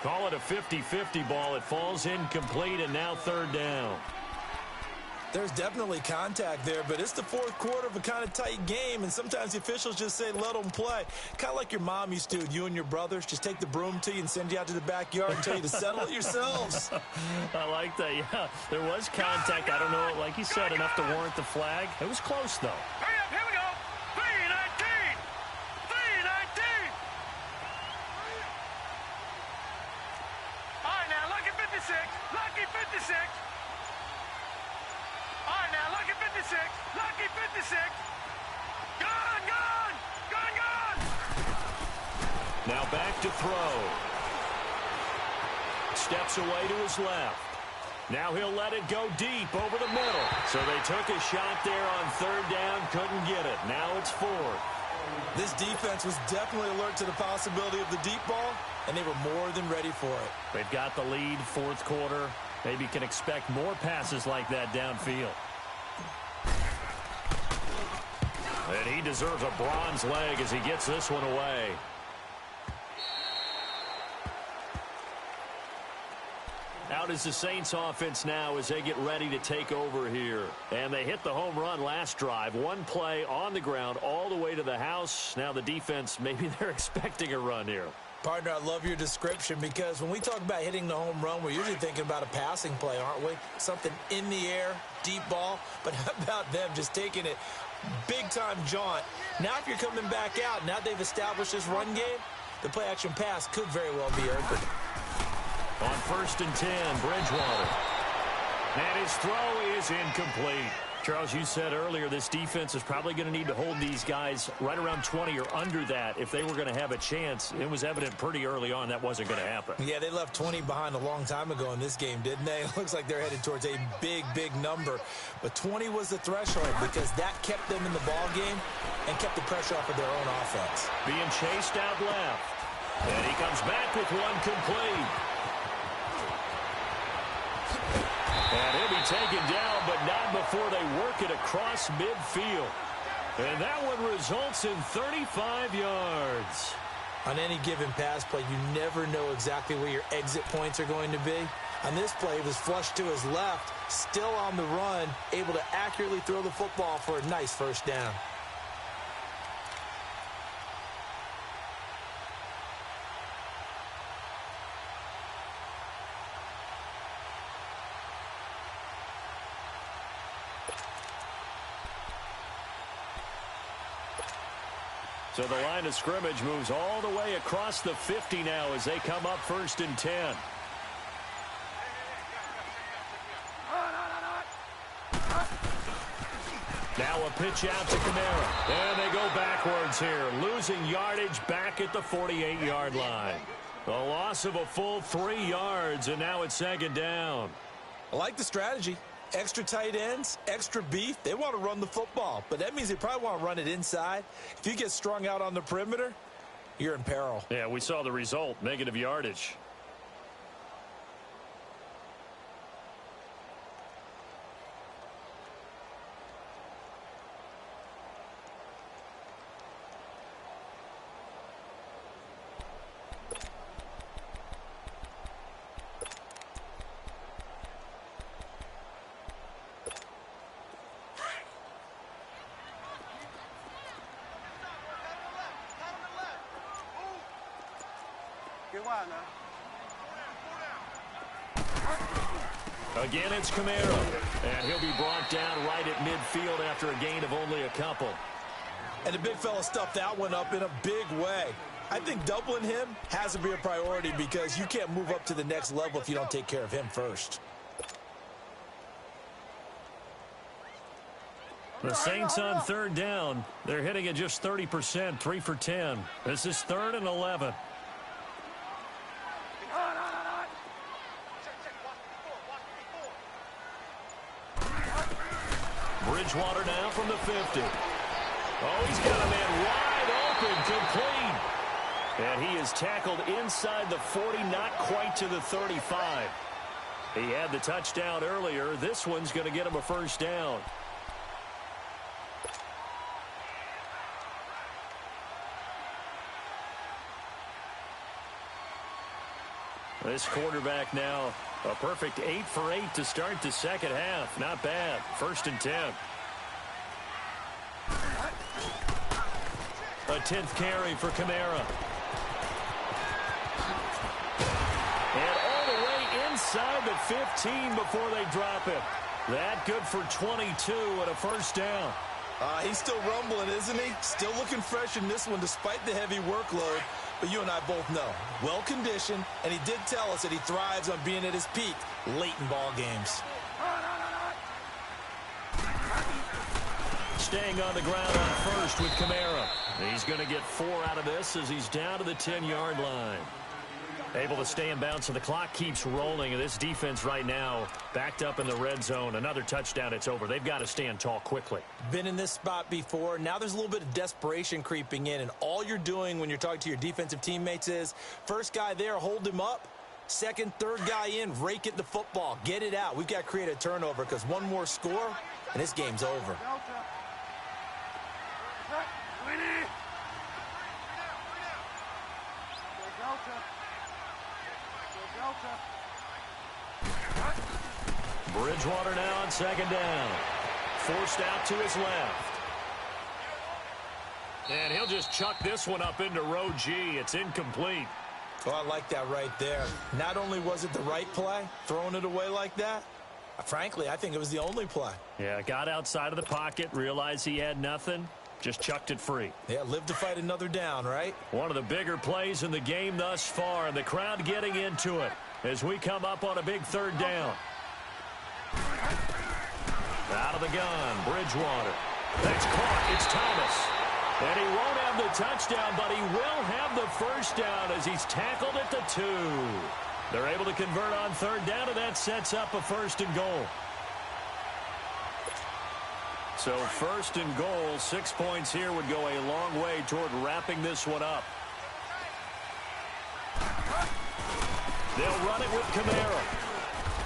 Call it a 50-50 ball. It falls incomplete, and now 3rd down. There's definitely contact there, but it's the 4th quarter of a kind of tight game, and sometimes the officials just say, let them play. Kind of like your mom used to, you and your brothers, just take the broom to you and send you out to the backyard and tell you to settle it yourselves. I like that, yeah. There was contact. I don't know, like you said, enough to warrant the flag. It was close, though. Hurry up, here we go. 3:19. 3:19. All right, now, lucky 56. Lucky 56. All right, now, lucky 56. Lucky 56. Gone, gone. Gone, gone. Now back to throw. Steps away to his left. Now he'll let it go deep over the middle. So they took a shot there on 3rd down, couldn't get it. Now it's 4th. This defense was definitely alert to the possibility of the deep ball, and they were more than ready for it. They've got the lead, 4th quarter. Maybe can expect more passes like that downfield. And he deserves a bronze leg as he gets this one away. Out is the Saints offense now as they get ready to take over here. And they hit the home run last drive. One play on the ground all the way to the house. Now the defense, maybe they're expecting a run here. Partner, I love your description because when we talk about hitting the home run, we're usually thinking about a passing play, aren't we? Something in the air, deep ball. But how about them just taking it big-time jaunt? Now if you're coming back out, now they've established this run game, the play-action pass could very well be open. On 1st and 10, Bridgewater. And his throw is incomplete. Charles, you said earlier this defense is probably going to need to hold these guys right around 20 or under that if they were going to have a chance. It was evident pretty early on that wasn't going to happen. Yeah, they left 20 behind a long time ago in this game, didn't they? It looks like they're headed towards a big, big number. But 20 was the threshold because that kept them in the ball game and kept the pressure off of their own offense. Being chased out left. And he comes back with one complete. And he'll be taken down, but not before they work it across midfield. And that one results in 35 yards. On any given pass play, you never know exactly where your exit points are going to be. On this play, it was flushed to his left, still on the run, able to accurately throw the football for a nice first down. So the line of scrimmage moves all the way across the 50 now as they come up 1st and 10. Now a pitch out to Kamara. And they go backwards here, losing yardage back at the 48-yard line. A loss of a full 3 yards, and now it's 2nd down. I like the strategy. Extra tight ends, extra beef. They want to run the football, but that means they probably want to run it inside. If you get strung out on the perimeter, you're in peril. Yeah, we saw the result, negative yardage. Again, it's Kamara, and he'll be brought down right at midfield after a gain of only a couple. And the big fella stuffed that one up in a big way. I think doubling him has to be a priority because you can't move up to the next level if you don't take care of him first. The Saints on 3rd down. They're hitting at just 30%, 3 for 10. This is 3rd and 11. Bridgewater now from the 50. Oh, he's got a man wide open, complete. And he is tackled inside the 40, not quite to the 35. He had the touchdown earlier. This one's going to get him a 1st down. This quarterback now a perfect 8 for 8 to start the 2nd half. Not bad. 1st and 10. A 10th carry for Kamara. And all the way inside the 15 before they drop him. That good for 22 and a 1st down. He's still rumbling, isn't he? Still looking fresh in this one despite the heavy workload. But you and I both know, well-conditioned, and he did tell us that he thrives on being at his peak late in ball games. Staying on the ground on 1st with Kamara. He's going to get 4 out of this as he's down to the 10-yard line. Able to stay in bounds, so the clock keeps rolling. And this defense right now backed up in the red zone. Another touchdown, it's over. They've got to stand tall quickly. Been in this spot before. Now there's a little bit of desperation creeping in. And all you're doing when you're talking to your defensive teammates is, first guy there, hold him up. Second, third guy in, rake it the football. Get it out. We've got to create a turnover because one more score, and this game's over. Bridgewater now on second down. Forced out to his left. And he'll just chuck this one up into row G. It's incomplete. Oh, I like that right there. Not only was it the right play, throwing it away like that, frankly, I think it was the only play. Yeah, got outside of the pocket, realized he had nothing, just chucked it free. Yeah, live to fight another down, right? One of the bigger plays in the game thus far, and the crowd getting into it as we come up on a big third down. Out of the gun, Bridgewater. That's caught. It's Thomas. And he won't have the touchdown, but he will have the first down as he's tackled at the 2. They're able to convert on third down, and that sets up a 1st and goal. So 1st and goal, 6 points here would go a long way toward wrapping this one up. They'll run it with Kamara.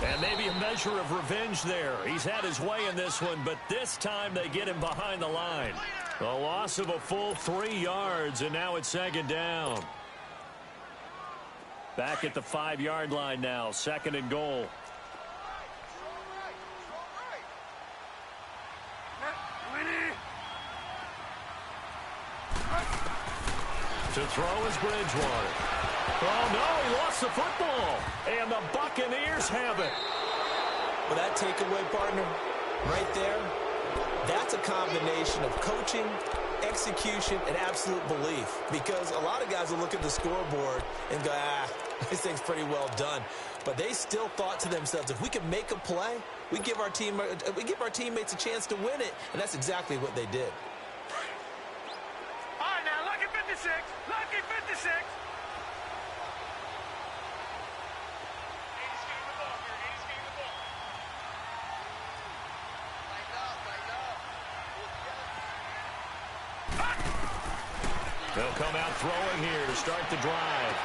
And maybe a measure of revenge there. He's had his way in this one, but this time they get him behind the line. A loss of a full 3 yards, and now it's 2nd down. Back at the 5-yard line now, 2nd and goal. To throw is Bridgewater. Oh, no, he lost the football. And the Buccaneers have it. Well, that takeaway, partner, right there, that's a combination of coaching, execution, and absolute belief. Because a lot of guys will look at the scoreboard and go, this thing's pretty well done. But they still thought to themselves, if we can make a play, we give our teammates a chance to win it. And that's exactly what they did. All right, now, lucky 56. Lucky 56. They'll come out throwing here to start the drive.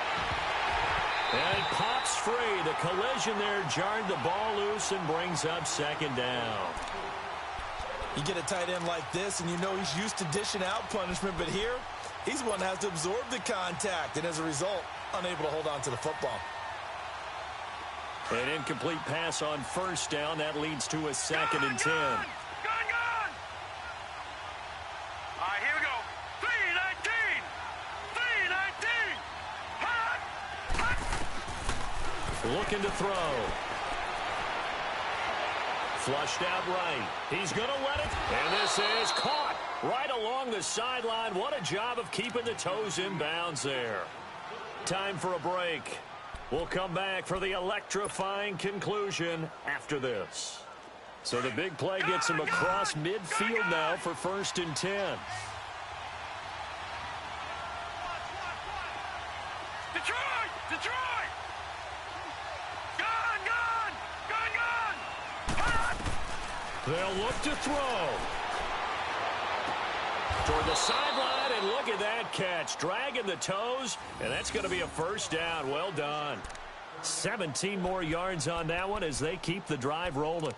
And it pops free. The collision there jarred the ball loose and brings up 2nd down. You get a tight end like this, and you know he's used to dishing out punishment, but here, he's one that has to absorb the contact, and as a result, unable to hold on to the football. An incomplete pass on 1st down. That leads to a 2nd and 10. Gone! All right, here we go. 3-19. 3-19. Hot! Hot! Looking to throw. Flushed out right. He's going to let it. And this is caught right along the sideline. What a job of keeping the toes in bounds there. Time for a break. We'll come back for the electrifying conclusion after this. So the big play gets him across midfield now for 1st and 10. Detroit! Detroit! Gone! Gone! Gone! Gone! Hot! They'll look to throw. Toward the sideline, and look at that catch. Dragging the toes, and that's going to be a 1st down. Well done. 17 more yards on that one as they keep the drive rolling.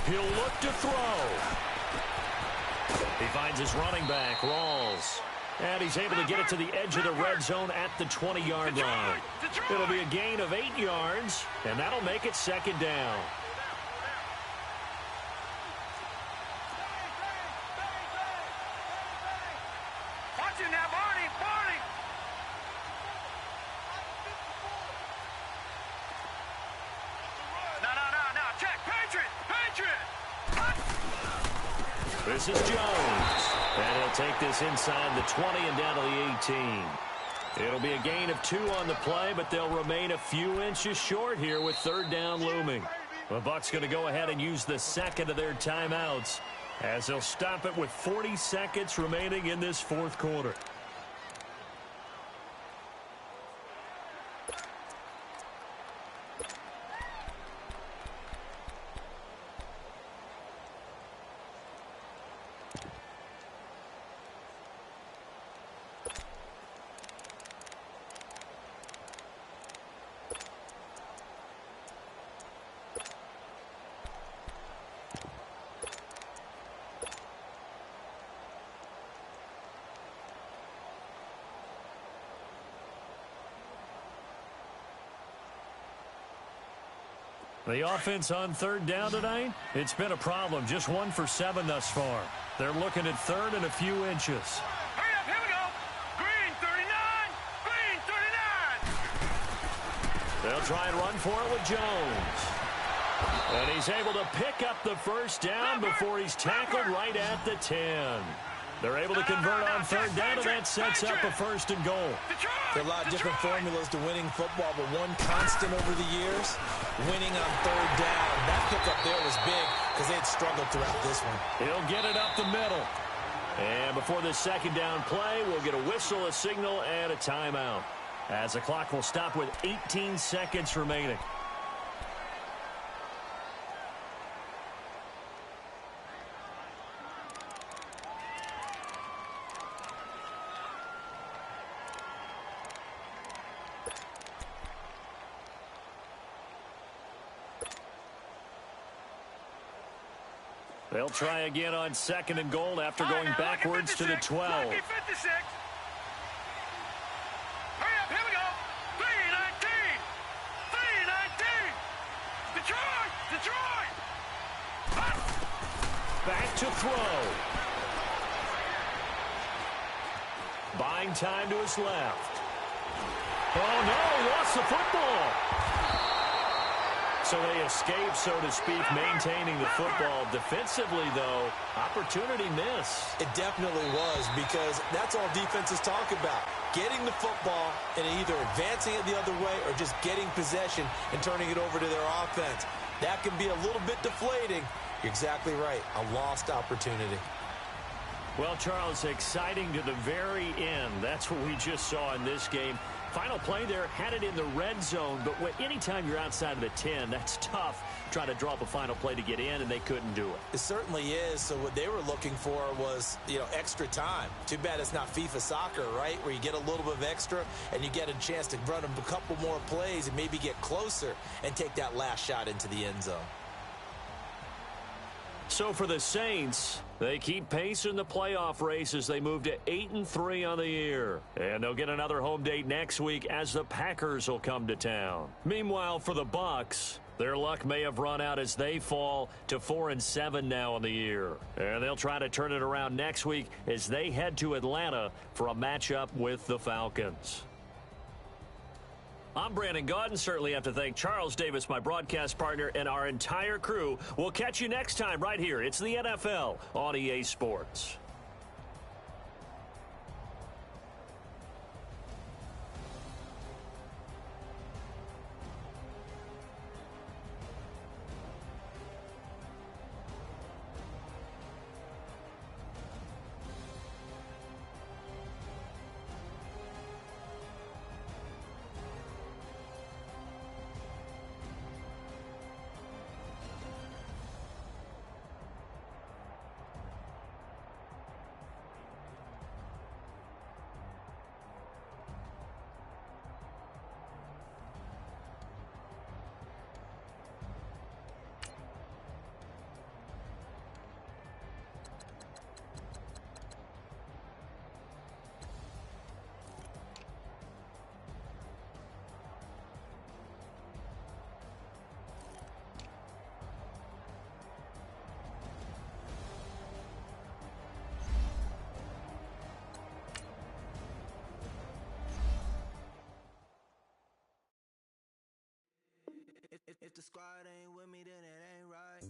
He'll look to throw. He finds his running back, Rawls. And he's able to get it to the edge of the red zone at the 20-yard line. It'll be a gain of 8 yards, and that'll make it 2nd down. Watch it now, Barney! Barney! No. Check! Patriot! Patriot! This is Jones. And he'll take this inside the 20 and down to the 18. It'll be a gain of 2 on the play, but they'll remain a few inches short here with 3rd down looming. The Bucs going to go ahead and use the second of their timeouts as they'll stop it with 40 seconds remaining in this fourth quarter. The offense on third down tonight, it's been a problem. Just 1 for 7 thus far. They're looking at third and a few inches. Hurry up, here we go. Green 39, green 39. They'll try and run for it with Jones. And he's able to pick up the first down before he's tackled right at the 10. They're able to convert on third down, and that sets up a first and goal. There are a lot of different formulas to winning football, but one constant over the years, winning on third down. That pickup there was big because they had struggled throughout this one. He'll get it up the middle. And before this second down play, we'll get a whistle, a signal, and a timeout, as the clock will stop with 18 seconds remaining. They'll try again on second and goal after going backwards to the 12. Hurry up, here we go. 319, 319. Detroit, Detroit. Back to throw. Buying time to his left. Oh, no, he lost the football. So they escape, so to speak, maintaining the football. Defensively, though, opportunity miss. It definitely was, because that's all defenses talk about. Getting the football and either advancing it the other way or just getting possession and turning it over to their offense. That can be a little bit deflating. You're exactly right. A lost opportunity. Well, Charles, exciting to the very end. That's what we just saw in this game. Final play there, had it in the red zone, but anytime you're outside of the 10, that's tough trying to draw up a final play to get in, and they couldn't do it. It certainly is. So what they were looking for was, extra time. Too bad it's not FIFA soccer, right, where you get a little bit of extra and you get a chance to run a couple more plays and maybe get closer and take that last shot into the end zone. So for the Saints, they keep pace in the playoff race as they move to 8-3 on the year. And they'll get another home date next week as the Packers will come to town. Meanwhile, for the Bucs, their luck may have run out as they fall to 4-7 now on the year. And they'll try to turn it around next week as they head to Atlanta for a matchup with the Falcons. I'm Brandon Gaudin. Certainly have to thank Charles Davis, my broadcast partner, and our entire crew. We'll catch you next time right here. It's the NFL on EA Sports. If the squad ain't with me, then it ain't right.